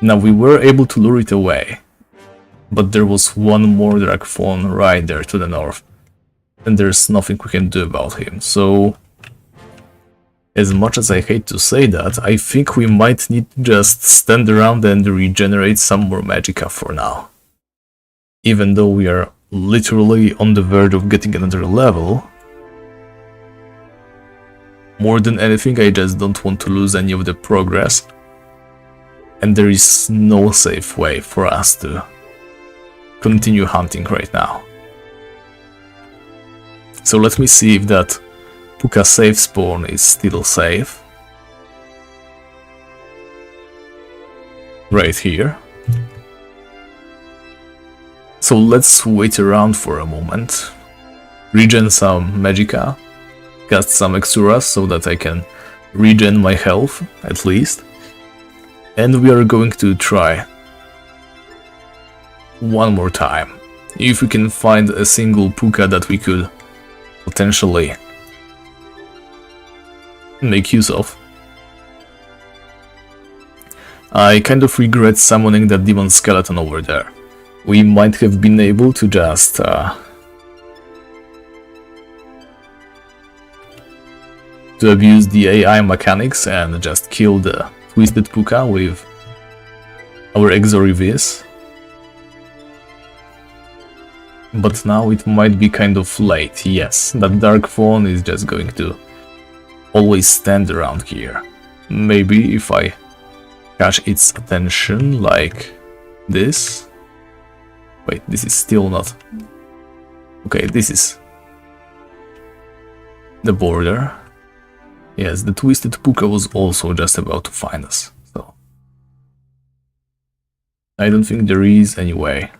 Now we were able to lure it away, but there was one more dark fawn right there to the north, and there's nothing we can do about him, so... As much as I hate to say that, I think we might need to just stand around and regenerate some more magicka for now. Even though we are literally on the verge of getting another level, more than anything I just don't want to lose any of the progress, and there is no safe way for us to continue hunting right now. So let me see if that Puka safe spawn is still safe. Right here. So let's wait around for a moment, regen some magicka, cast some extras so that I can regen my health, at least. And we are going to try one more time. If we can find a single puka that we could potentially make use of. I kind of regret summoning that demon skeleton over there. We might have been able to just to abuse the AI mechanics and just kill the twisted puka with our Exorivis. But now it might be kind of late. Yes, that dark fawn is just going to always stand around here. Maybe if I catch its attention like this. Wait, this is still not... Okay, this is the border. Yes, the twisted puka was also just about to find us, so I don't think there is any way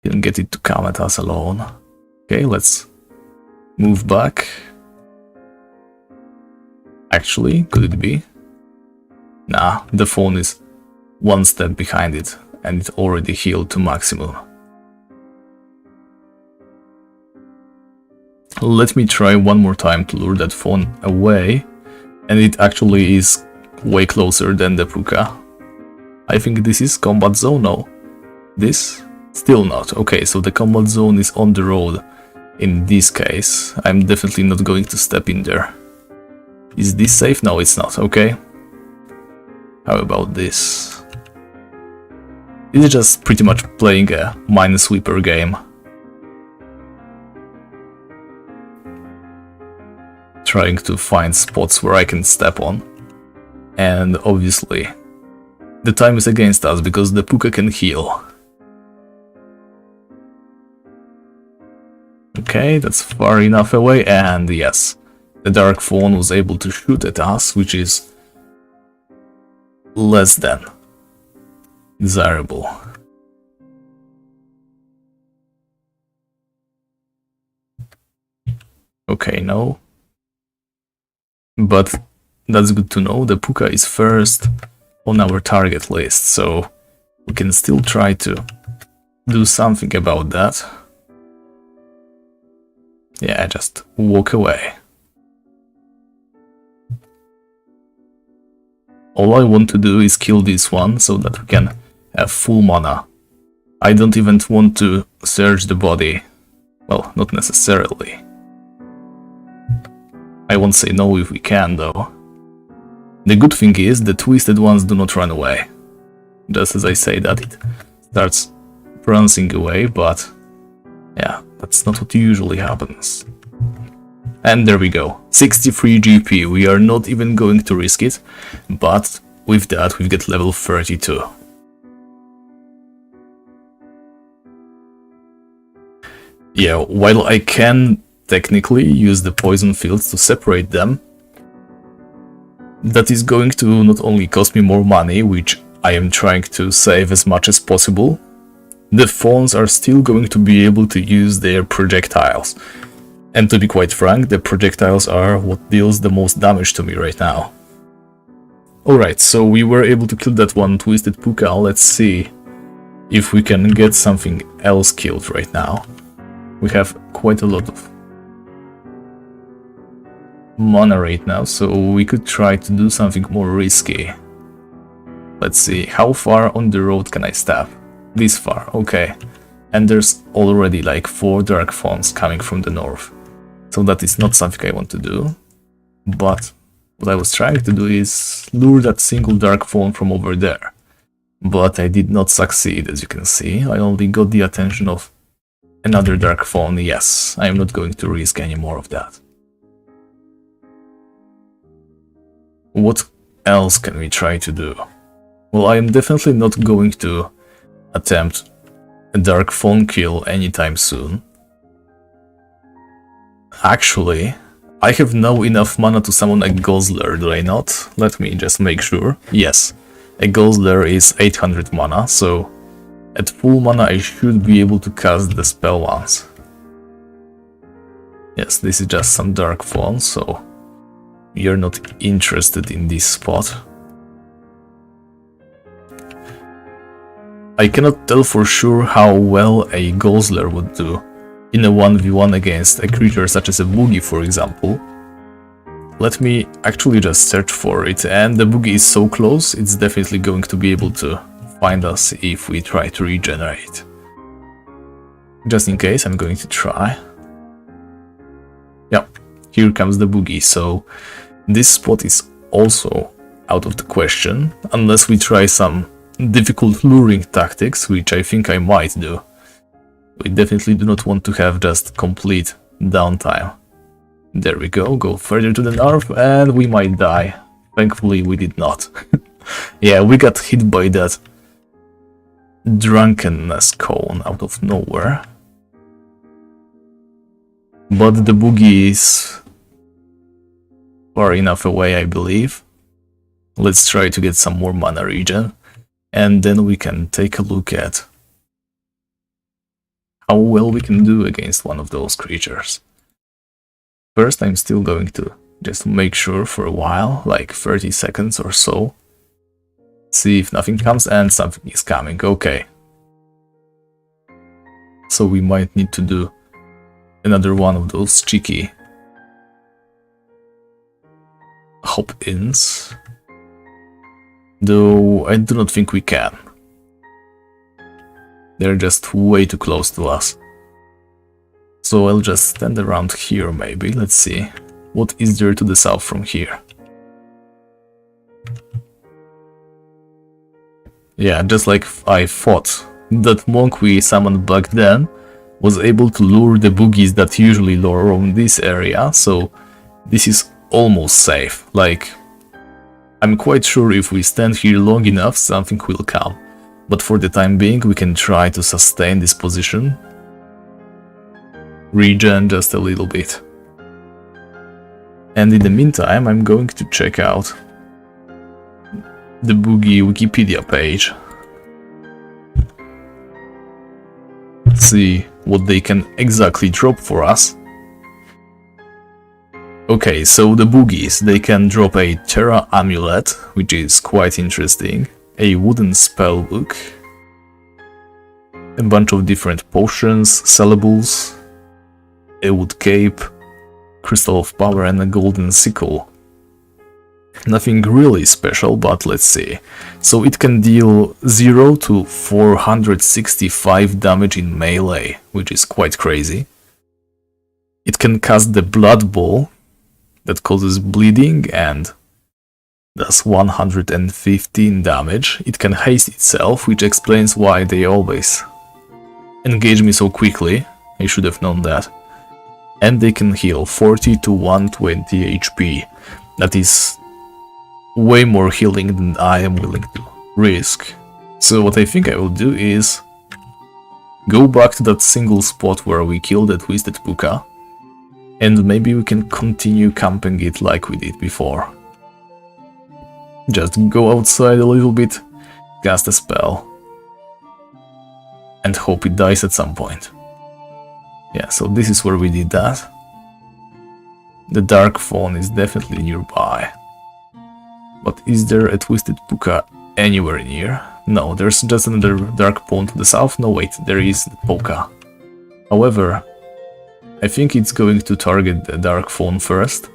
we can get it to come at us alone. Okay, let's move back. Actually, could it be? Nah, the phone is one step behind it, and it already healed to maximum. Let me try one more time to lure that phone away, and it actually is way closer than the puka. I think this is combat zone, no? This? Still not. Okay, so the combat zone is on the road. In this case, I'm definitely not going to step in there. Is this safe? No, it's not. Okay. How about this? This is just pretty much playing a minesweeper game. Trying to find spots where I can step on. And obviously, the time is against us because the puka can heal. Okay, that's far enough away, and yes, the Dark Fawn was able to shoot at us, which is less than desirable. Okay, no. But that's good to know, the puka is first on our target list, so we can still try to do something about that. Yeah, just walk away. All I want to do is kill this one so that we can have full mana. I don't even want to search the body. Well, not necessarily. I won't say no if we can, though. The good thing is, the twisted ones do not run away. Just as I say that, it starts prancing away, but yeah, that's not what usually happens. And there we go, 63 GP, we are not even going to risk it, but with that we get level 32. Yeah, while I can technically use the poison fields to separate them, that is going to not only cost me more money, which I am trying to save as much as possible, the fawns are still going to be able to use their projectiles. And to be quite frank, the projectiles are what deals the most damage to me right now. Alright, so we were able to kill that one twisted puka. Let's see if we can get something else killed right now. We have quite a lot of mana right now, so we could try to do something more risky. Let's see, how far on the road can I step? This far, okay. And there's already like 4 dark fawns coming from the north. So that is not something I want to do. But what I was trying to do is lure that single dark fawn from over there. But I did not succeed, as you can see. I only got the attention of another dark fawn. Yes, I am not going to risk any more of that. What else can we try to do? Well, I am definitely not going to attempt a dark fawn kill anytime soon. Actually, I have now enough mana to summon a Guzzler, do I not? Let me just make sure. Yes, a Guzzler is 800 mana, so at full mana I should be able to cast the spell once. Yes, this is just some dark fawn, so you're not interested in this spot. I cannot tell for sure how well a Guzzler would do in a 1v1 against a creature such as a boogie, for example. Let me actually just search for it, and the boogie is so close, it's definitely going to be able to find us if we try to regenerate. Just in case, I'm going to try. Yeah, here comes the boogie, so this spot is also out of the question, unless we try some difficult luring tactics, which I think I might do. We definitely do not want to have just complete downtime. There we go further to the north and we might die. Thankfully we did not. Yeah, we got hit by that drunkenness cone out of nowhere. But the boogie is far enough away, I believe. Let's try to get some more mana regen, and then we can take a look at how well we can do against one of those creatures. First, I'm still going to just make sure for a while, like 30 seconds or so. See if nothing comes, and something is coming. Okay. So we might need to do another one of those cheeky hop-ins. Though I do not think we can. They're just way too close to us. So I'll just stand around here maybe, let's see. What is there to the south from here? Yeah, just like I thought, that monk we summoned back then was able to lure the boogies that usually lure around this area, so this is almost safe. Like, I'm quite sure if we stand here long enough, something will come. But for the time being, we can try to sustain this position. Regen just a little bit. And in the meantime, I'm going to check out the boogie Wikipedia page. See what they can exactly drop for us. Okay, so the boogies, they can drop a Terra Amulet, which is quite interesting, a wooden spellbook, a bunch of different potions, sellables, a wood cape, crystal of power and a golden sickle. Nothing really special, but let's see. So it can deal 0 to 465 damage in melee, which is quite crazy. It can cast the Blood Ball, that causes bleeding and does 115 damage. It can haste itself, which explains why they always engage me so quickly. I should have known that. And they can heal 40 to 120 HP. That is way more healing than I am willing to risk. So what I think I will do is go back to that single spot where we killed the twisted puka, and maybe we can continue camping it like we did before. Just go outside a little bit, cast a spell, and hope it dies at some point. Yeah, so this is where we did that. The Dark Fawn is definitely nearby. But is there a twisted puka anywhere near? No, there's just another dark pond to the south. No, wait, there is the puka. However, I think it's going to target the Dark Fawn first,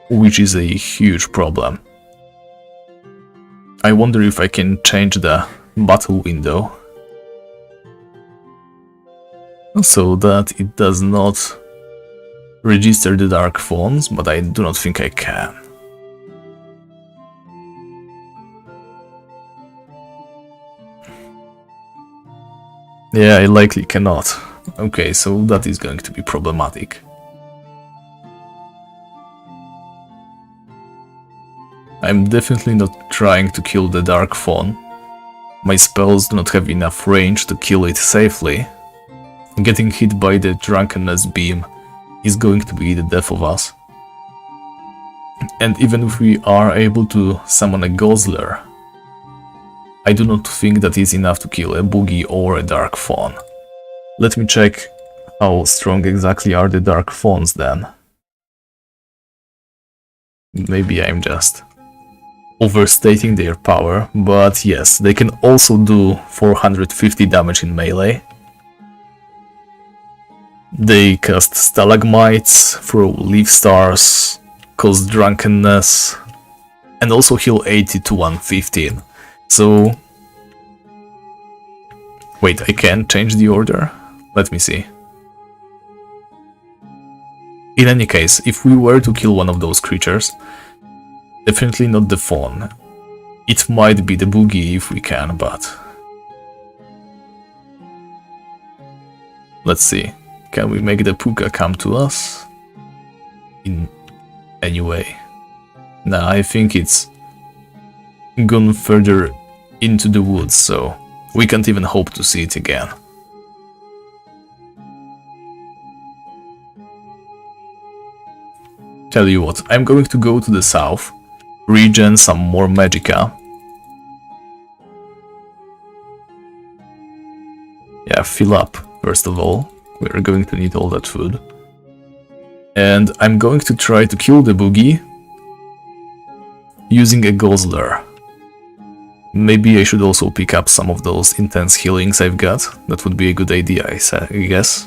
which is a huge problem. I wonder if I can change the battle window so that it does not register the Dark Fawns, but I do not think I can. Yeah, I likely cannot. Okay, so that is going to be problematic. I'm definitely not trying to kill the Dark Fawn. My spells do not have enough range to kill it safely. Getting hit by the Drunkenness Beam is going to be the death of us. And even if we are able to summon a Guzzler, I do not think that is enough to kill a boogie or a Dark Fawn. Let me check how strong exactly are the Dark Fawns then. Maybe I'm just overstating their power, but yes, they can also do 450 damage in melee. They cast stalagmites, throw leaf stars, cause drunkenness, and also heal 80 to 115. So... wait, I can change the order? Let me see. In any case, if we were to kill one of those creatures, definitely not the fawn. It might be the boogie if we can, but... let's see. Can we make the puka come to us? In any way? Nah, I think it's gone further into the woods, so we can't even hope to see it again. Tell you what, I'm going to go to the south, regen some more magicka. Yeah, fill up, first of all. We're going to need all that food. And I'm going to try to kill the boogie using a Guzzler. Maybe I should also pick up some of those intense healings I've got. That would be a good idea, I guess.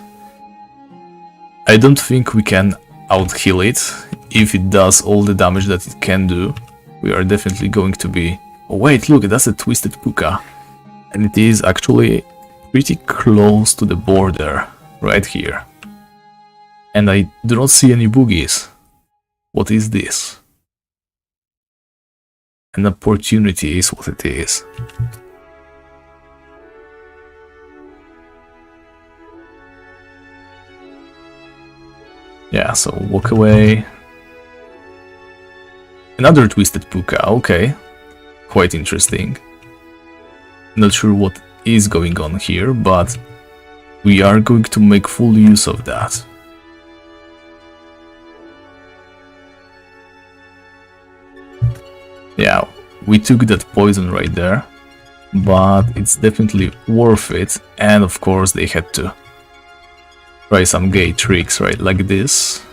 I don't think we can out-heal it. If it does all the damage that it can do, we are definitely going to be... oh wait, look, that's a twisted puka. And it is actually pretty close to the border, right here. And I do not see any boogies. What is this? An opportunity is what it is. Yeah, so walk away. Another twisted puka, okay. Quite interesting. Not sure what is going on here, but we are going to make full use of that. Yeah, we took that poison right there, but it's definitely worth it, and of course they had to try some gay tricks, right, like this.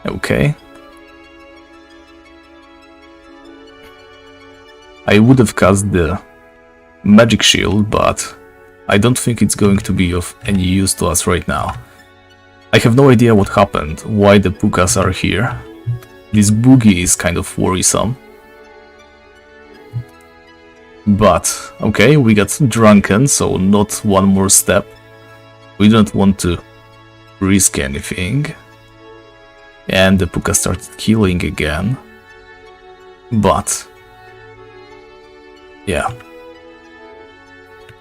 Okay. I would have cast the magic shield, but I don't think it's going to be of any use to us right now. I have no idea what happened, why the pukas are here. This boogie is kind of worrisome. But, okay, we got drunken, so not one more step. We don't want to risk anything. And the puka started killing again. But, yeah.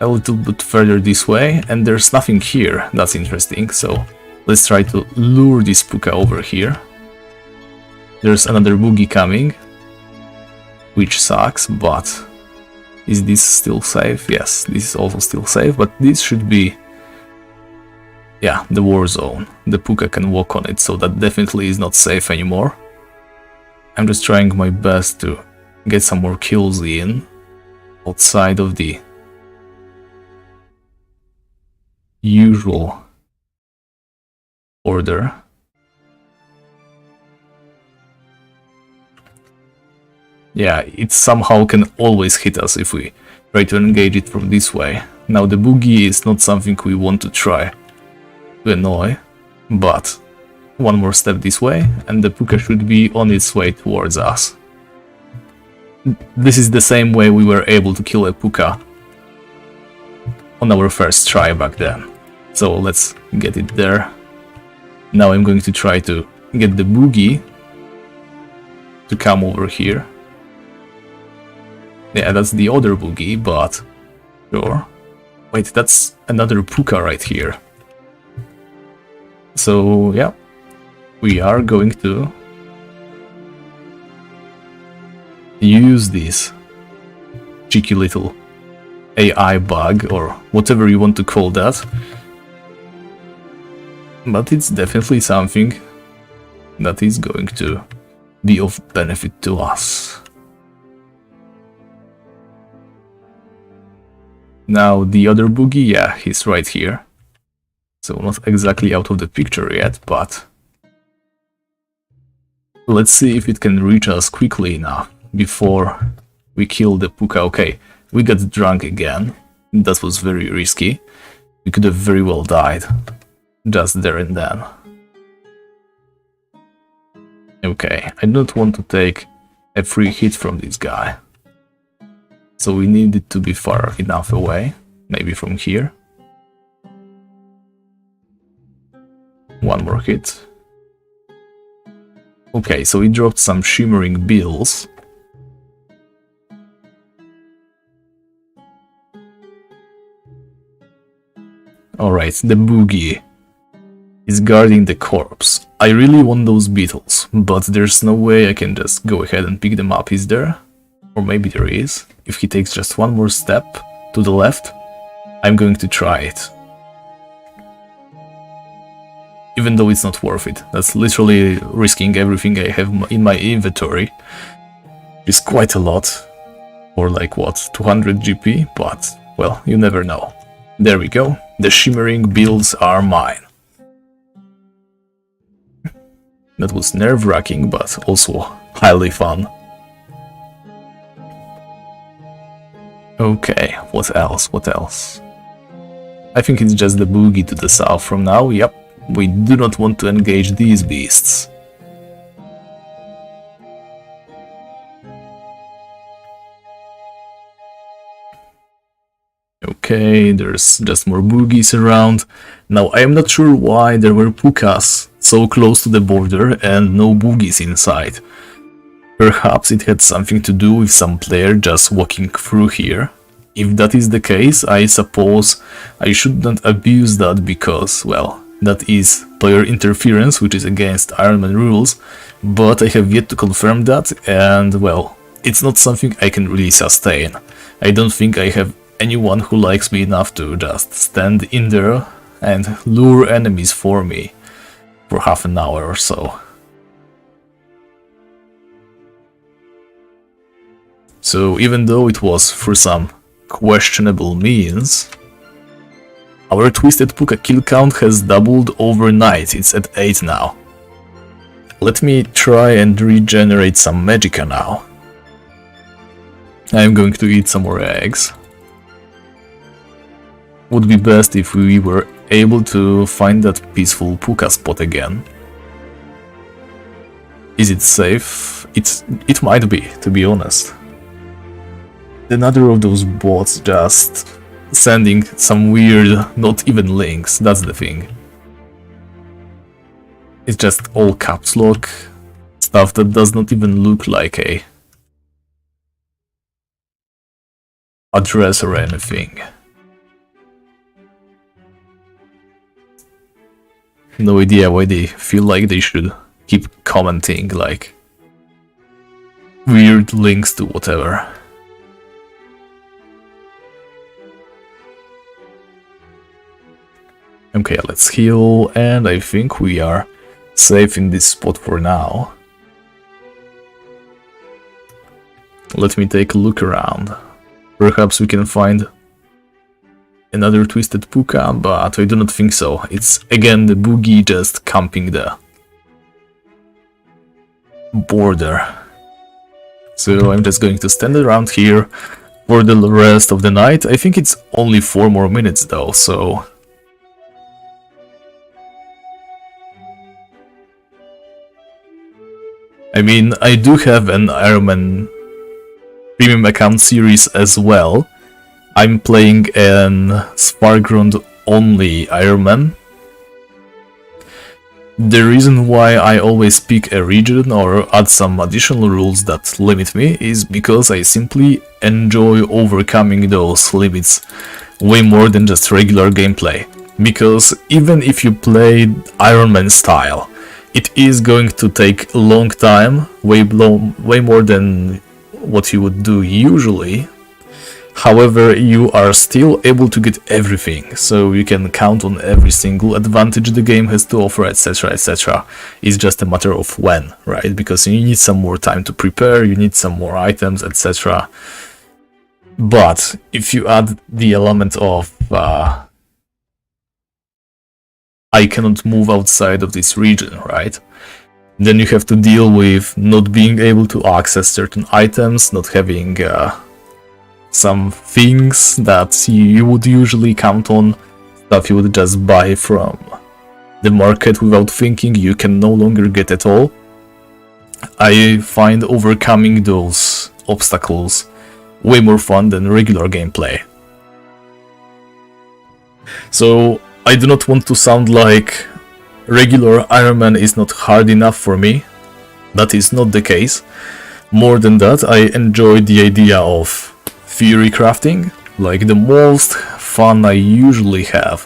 A little bit further this way, and there's nothing here. That's interesting, so let's try to lure this puka over here. There's another boogie coming, which sucks, but is this still safe? Yes, this is also still safe, but this should be, yeah, the war zone. The puka can walk on it, so that definitely is not safe anymore. I'm just trying my best to get some more kills in outside of the usual order. Yeah, it somehow can always hit us if we try to engage it from this way. Now the boogie is not something we want to try to annoy, but one more step this way and the puka should be on its way towards us. This is the same way we were able to kill a puka on our first try back then. So let's get it there. Now I'm going to try to get the boogie to come over here. Yeah, that's the other boogie, but sure. Wait, that's another puka right here. So yeah, we are going to use this cheeky little AI bug, or whatever you want to call that. But it's definitely something that is going to be of benefit to us. Now the other boogie, yeah, he's right here. So not exactly out of the picture yet, but let's see if it can reach us quickly enough before we kill the puka. Okay, we got drunk again. That was very risky. We could have very well died just there and then. Okay, I don't want to take a free hit from this guy. So we need it to be far enough away, maybe from here. One more hit. Okay, so we dropped some shimmering bills. Alright, the boogie is guarding the corpse. I really want those beetles, but there's no way I can just go ahead and pick them up, is there? Or maybe there is. If he takes just one more step to the left, I'm going to try it. Even though it's not worth it. That's literally risking everything I have in my inventory. It's quite a lot. Or like what, 200 GP? But, well, you never know. There we go. The shimmering bills are mine. That was nerve-wracking, but also highly fun. Okay, what else? What else? I think it's just the boogie to the south from now. Yep, we do not want to engage these beasts. Okay, there's just more boogies around. Now, I am not sure why there were pukas so close to the border and no boogies inside. Perhaps it had something to do with some player just walking through here. If that is the case, I suppose I should not abuse that because, well, that is player interference, which is against Ironman rules, but I have yet to confirm that, and, well, it's not something I can really sustain. I don't think I have anyone who likes me enough to just stand in there and lure enemies for me for half an hour or so. So even though it was through some questionable means, our Twisted Puka kill count has doubled overnight, it's at 8 now. Let me try and regenerate some Magicka now. I'm going to eat some more eggs. Would be best if we were able to find that peaceful Puka spot again. Is it safe? It might be, to be honest. Another of those bots just sending some weird, not even links, that's the thing. It's just all caps lock, stuff that does not even look like a address or anything. No idea why they feel like they should keep commenting like weird links to whatever. Okay, let's heal, and I think we are safe in this spot for now. Let me take a look around. Perhaps we can find another Twisted Puka, but I do not think so. It's again the boogie just camping the border. So I'm just going to stand around here for the rest of the night. I think it's only 4 more minutes though, so... I mean, I do have an Ironman premium account series as well. I'm playing an Sparkground only Ironman. The reason why I always pick a region or add some additional rules that limit me is because I simply enjoy overcoming those limits way more than just regular gameplay. Because even if you play Ironman style, it is going to take a long time, way more than what you would do usually. However, you are still able to get everything, so you can count on every single advantage the game has to offer, etc, etc. It's just a matter of when, right? Because you need some more time to prepare, you need some more items, etc. But if you add the element of I cannot move outside of this region, right? Then you have to deal with not being able to access certain items, not having some things that you would usually count on, stuff you would just buy from the market without thinking, you can no longer get at all. I find overcoming those obstacles way more fun than regular gameplay. So I do not want to sound like regular Ironman is not hard enough for me. That is not the case. More than that, I enjoy the idea of theory crafting. Like, the most fun I usually have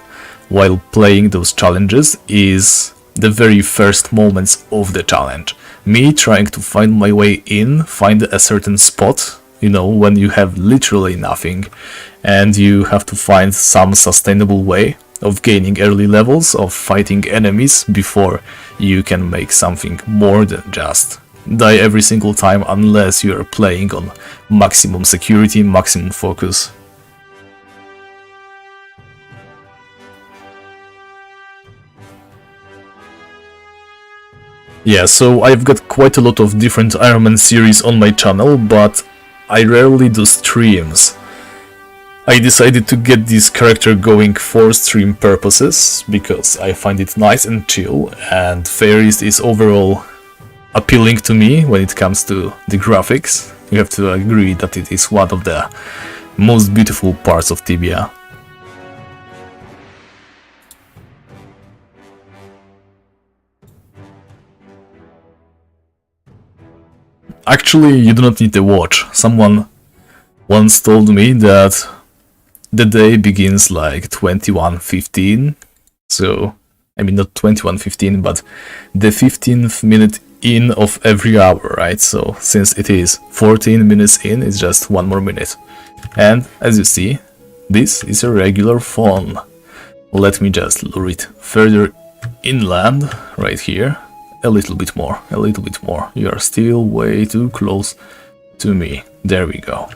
while playing those challenges is the very first moments of the challenge. Me trying to find my way in, find a certain spot, you know, when you have literally nothing and you have to find some sustainable way of gaining early levels, of fighting enemies before you can make something more than just die every single time, unless you are playing on maximum security, maximum focus. Yeah, so I've got quite a lot of different Ironman series on my channel, but I rarely do streams. I decided to get this character going for stream purposes, because I find it nice and chill, and Feyrist is overall appealing to me when it comes to the graphics. You have to agree that it is one of the most beautiful parts of Tibia. Actually, you do not need a watch. Someone once told me that the day begins like 21:15. So, I mean, not 21:15, but the 15th minute in of every hour, right? So, since it is 14 minutes in, it's just one more minute. And as you see, this is a regular fawn. Let me just lure it further inland, right here. A little bit more, a little bit more. You are still way too close to me. There we go.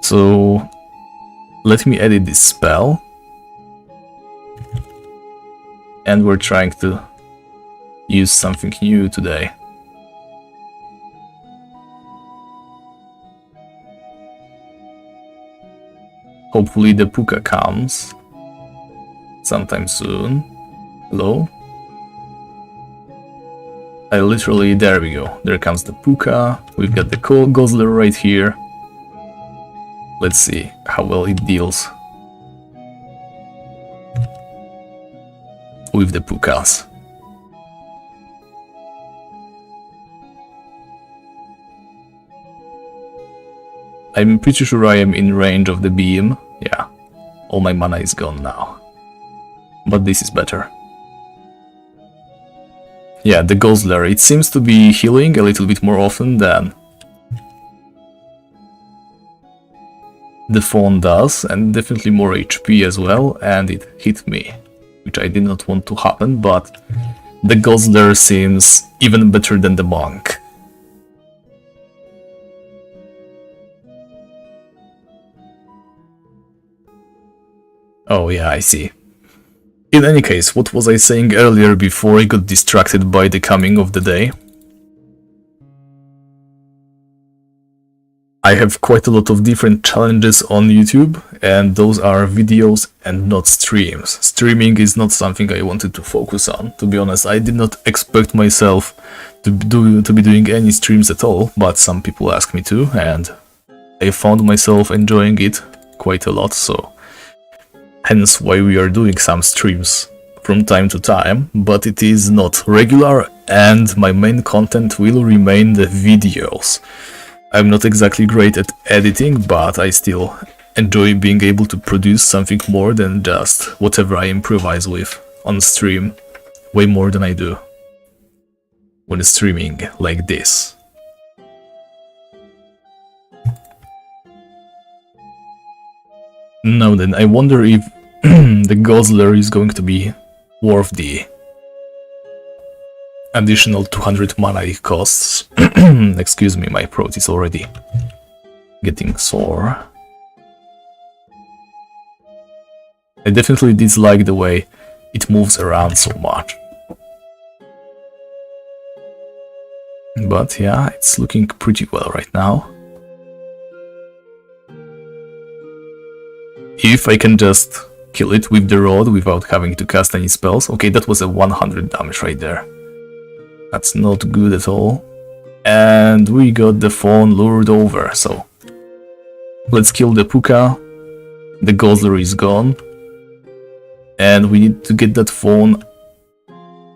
So, let me edit this spell. And we're trying to use something new today. Hopefully the puka comes sometime soon. Hello? There we go. There comes the puka. We've got the Guzzler right here. Let's see how well it deals with the pukas. I'm pretty sure I am in range of the beam. Yeah, all my mana is gone now. But this is better. Yeah, the Guzzler, it seems to be healing a little bit more often than the fawn does, and definitely more HP as well, and it hit me, which I did not want to happen, but the Guzzler seems even better than the monk. Oh yeah, I see. In any case, what was I saying earlier before I got distracted by the coming of the day? I have quite a lot of different challenges on YouTube, and those are videos and not streams. Streaming is not something I wanted to focus on. To be honest, I did not expect myself to be doing any streams at all, but some people asked me to, and I found myself enjoying it quite a lot, so hence why we are doing some streams from time to time, but it is not regular, and my main content will remain the videos. I'm not exactly great at editing, but I still enjoy being able to produce something more than just whatever I improvise with on stream, way more than I do when streaming like this. Now then, I wonder if the Guzzler is going to be worth the additional 200 mana it costs. Excuse me, my throat is already getting sore. I definitely dislike the way it moves around so much. But yeah, it's looking pretty well right now. If I can just kill it with the rod without having to cast any spells. Okay, that was a 100 damage right there. That's not good at all. And we got the fawn lured over, so let's kill the puka. The Guzzler is gone. And we need to get that fawn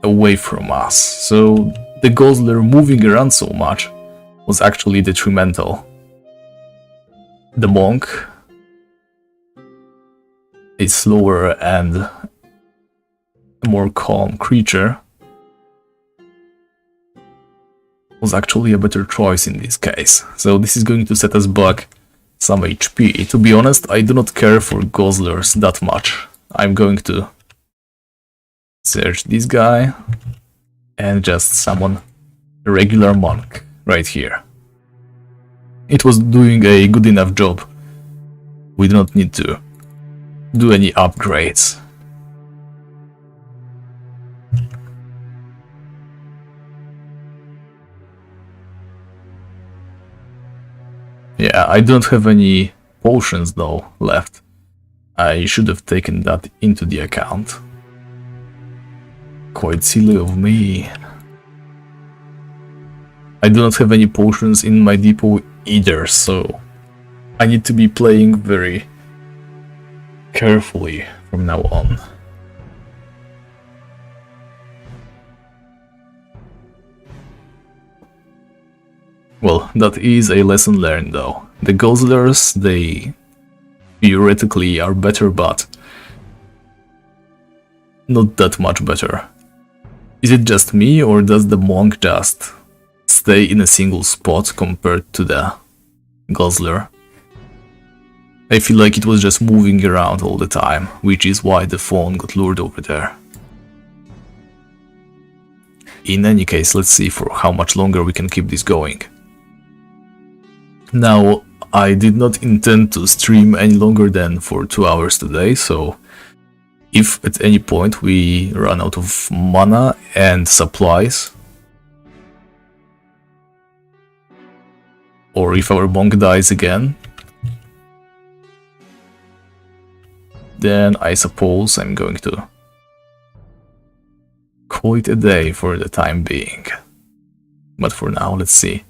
away from us. So the Guzzler moving around so much was actually detrimental. The monk, a slower and a more calm creature, was actually a better choice in this case. So this is going to set us back some HP. To be honest, I do not care for Guzzlers that much. I'm going to search this guy and just summon a regular monk right here. It was doing a good enough job. We do not need to do any upgrades. Yeah, I don't have any potions though left. I should have taken that into the account. Quite silly of me. I do not have any potions in my depot either, so I need to be playing very carefully from now on. Well, that is a lesson learned though. The Guzzlers, they theoretically are better, but not that much better. Is it just me, or does the monk just stay in a single spot compared to the Guzzler? I feel like it was just moving around all the time, which is why the fawn got lured over there. In any case, let's see for how much longer we can keep this going. Now, I did not intend to stream any longer than for 2 hours today, so if at any point we run out of mana and supplies, or if our monk dies again, then I suppose I'm going to call it a day for the time being. But for now, let's see.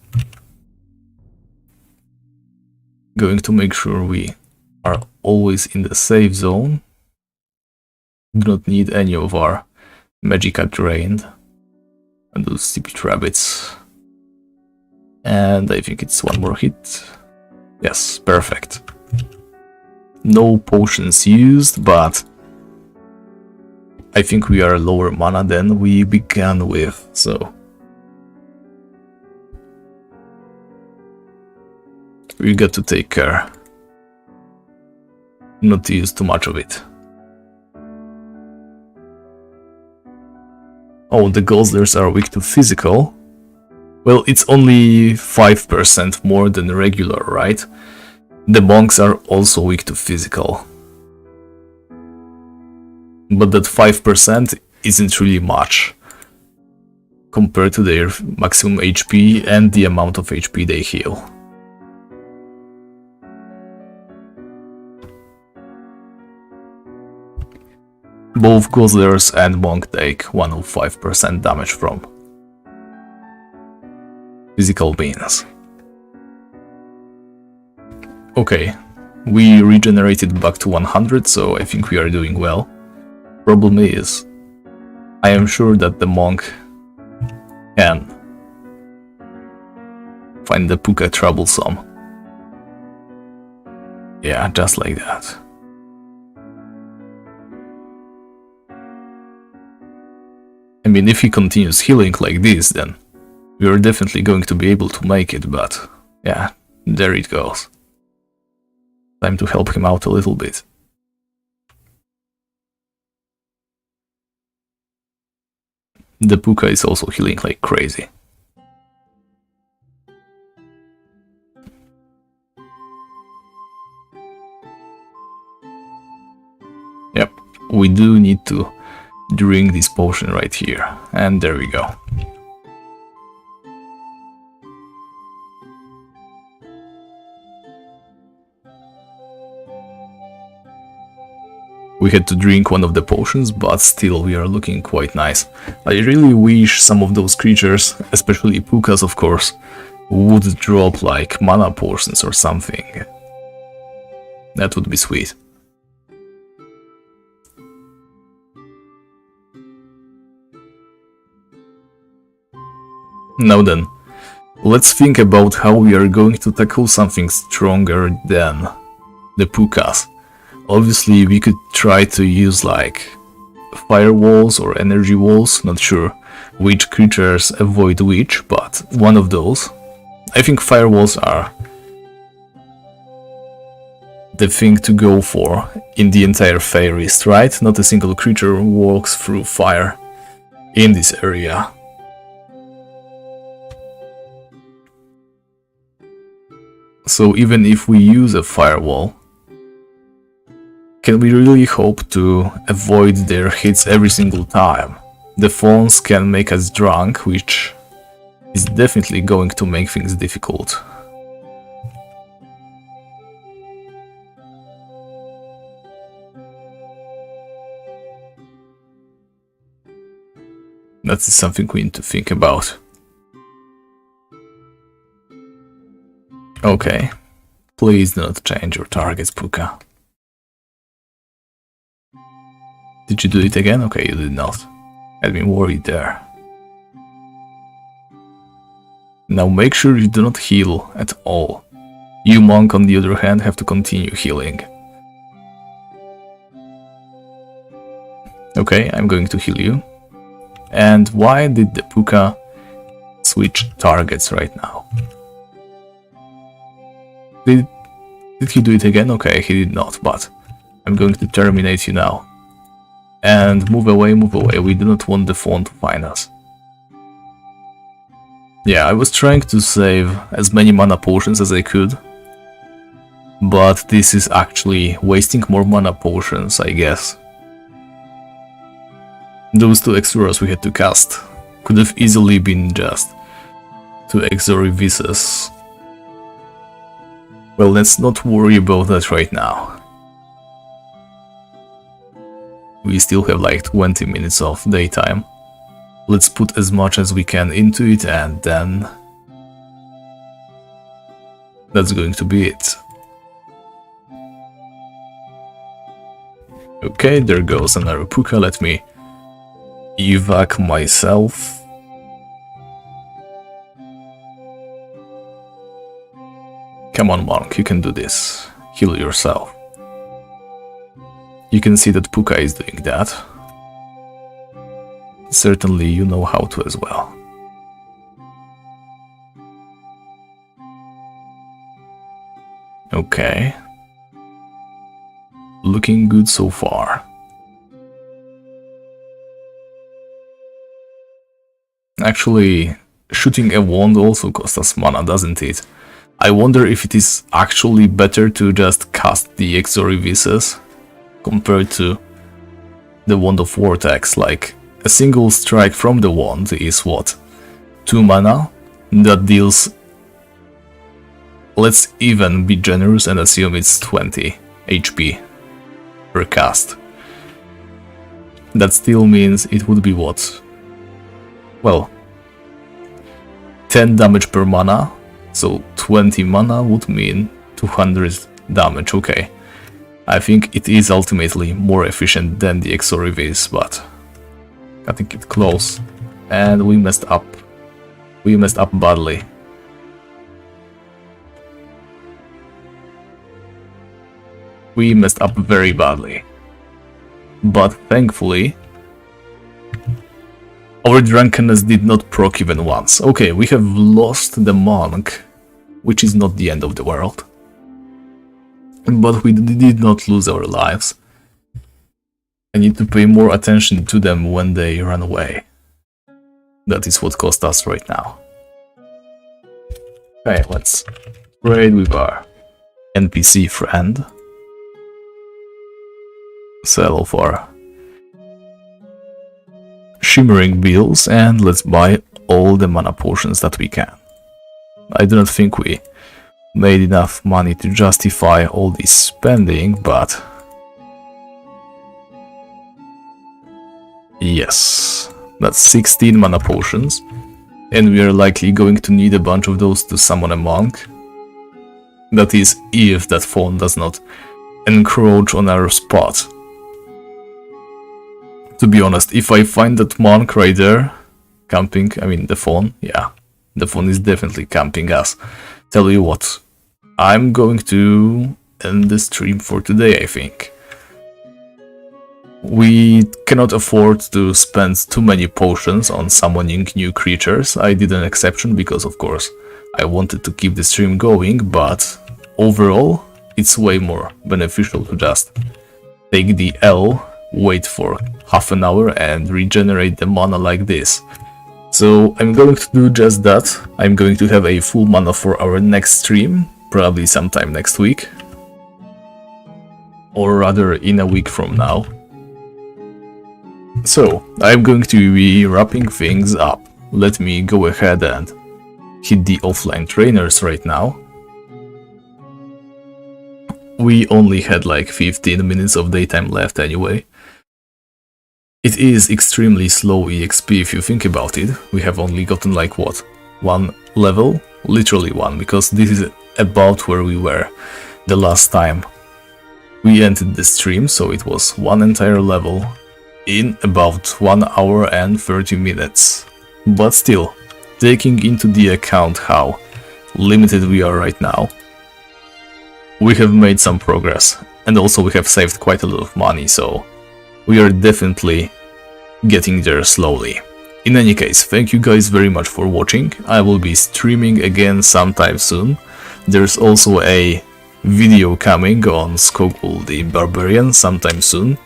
Going to make sure we are always in the safe zone. Do not need any of our magicka drained. And those stupid rabbits. And I think it's one more hit. Yes, perfect. No potions used, but I think we are lower mana than we began with, so we got to take care not to use too much of it. Oh, the Guzzlers are weak to physical. Well, it's only 5% more than regular, right? The monks are also weak to physical. But that 5% isn't really much compared to their maximum HP and the amount of HP they heal. Both Guzzlers and monk take 105% damage from physical means. Okay, we regenerated back to 100, so I think we are doing well. Problem is, I am sure that the monk can find the puka troublesome. Yeah, just like that. I mean, if he continues healing like this, then we are definitely going to be able to make it, but yeah, there it goes. Time to help him out a little bit. The puka is also healing like crazy. Yep, we do need to drink this potion right here, and there we go. We had to drink one of the potions, but still we are looking quite nice. I really wish some of those creatures, especially pukas of course, would drop like mana potions or something. That would be sweet. Now then, let's think about how we are going to tackle something stronger than the pukas. Obviously, we could try to use like firewalls or energy walls, not sure which creatures avoid which, but one of those. I think firewalls are the thing to go for in the entire Feyrist, right? Not a single creature walks through fire in this area. So even if we use a firewall, can we really hope to avoid their hits every single time? The phones can make us drunk, which is definitely going to make things difficult. That is something we need to think about. Okay, please do not change your targets, Puka. Did you do it again? Okay, you did not. I'd been worried there. Now make sure you do not heal at all. You monk on the other hand have to continue healing. Okay, I'm going to heal you. And why did the puka switch targets right now? Did he do it again? Okay, he did not, but I'm going to terminate you now. And move away, we do not want the phone to find us. Yeah, I was trying to save as many mana potions as I could, but this is actually wasting more mana potions, I guess. Those 2 extras we had to cast could have easily been just 2 Exorivices. Well, let's not worry about that right now. We still have like 20 minutes of daytime. Let's put as much as we can into it, and then that's going to be it. Okay, there goes another puka. Let me evac myself. Come on, monk, you can do this. Heal yourself. You can see that puka is doing that. Certainly you know how to as well. Okay. Looking good so far. Actually, shooting a wand also costs us mana, doesn't it? I wonder if it is actually better to just cast the Exorivices compared to the Wand of Vortex. Like, a single strike from the wand is what? 2 mana? That deals... Let's even be generous and assume it's 20 HP per cast. That still means it would be what? Well, 10 damage per mana, so 20 mana would mean 200 damage, okay. I think it is ultimately more efficient than the Exorivis, but cutting it close. And we messed up. We messed up badly. We messed up very badly. But thankfully, our drunkenness did not proc even once. Okay, we have lost the monk, which is not the end of the world. But we did not lose our lives. I need to pay more attention to them when they run away. That is what cost us right now. Okay, let's trade with our NPC friend. Sell for shimmering bills, and let's buy all the mana potions that we can. I do not think we made enough money to justify all this spending, but yes, that's 16 mana potions, and we are likely going to need a bunch of those to summon a monk. That is, if that fawn does not encroach on our spot. To be honest, if I find that monk right there, camping, I mean the fawn, yeah, the fawn is definitely camping us. Tell you what, I'm going to end the stream for today, I think. We cannot afford to spend too many potions on summoning new creatures. I did an exception because, of course, I wanted to keep the stream going, but overall, it's way more beneficial to just take the L, wait for half an hour and regenerate the mana like this. So I'm going to do just that. I'm going to have a full mana for our next stream, probably sometime next week. Or rather in a week from now. So I'm going to be wrapping things up. Let me go ahead and hit the offline trainers right now. We only had like 15 minutes of daytime left anyway. It is extremely slow EXP if you think about it. We have only gotten like what? 1 level? Literally 1, because this is about where we were the last time we ended the stream, so it was 1 entire level in about 1 hour and 30 minutes. But still, taking into the account how limited we are right now, we have made some progress, and also we have saved quite a lot of money, so we are definitely getting there slowly. In any case, thank you guys very much for watching. I will be streaming again sometime soon. There's also a video coming on Skogul the Barbarian sometime soon.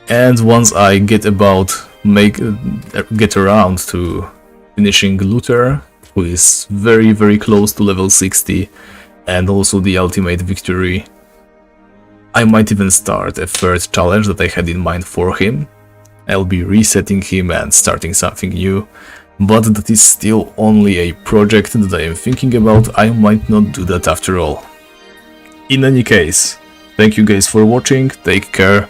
And once I get around to finishing Luther, who is very close to level 60, and also the ultimate victory, I might even start a third challenge that I had in mind for him. I'll be resetting him and starting something new, but that is still only a project that I am thinking about. I might not do that after all. In any case, thank you guys for watching, take care,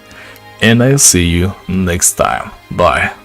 and I'll see you next time. Bye.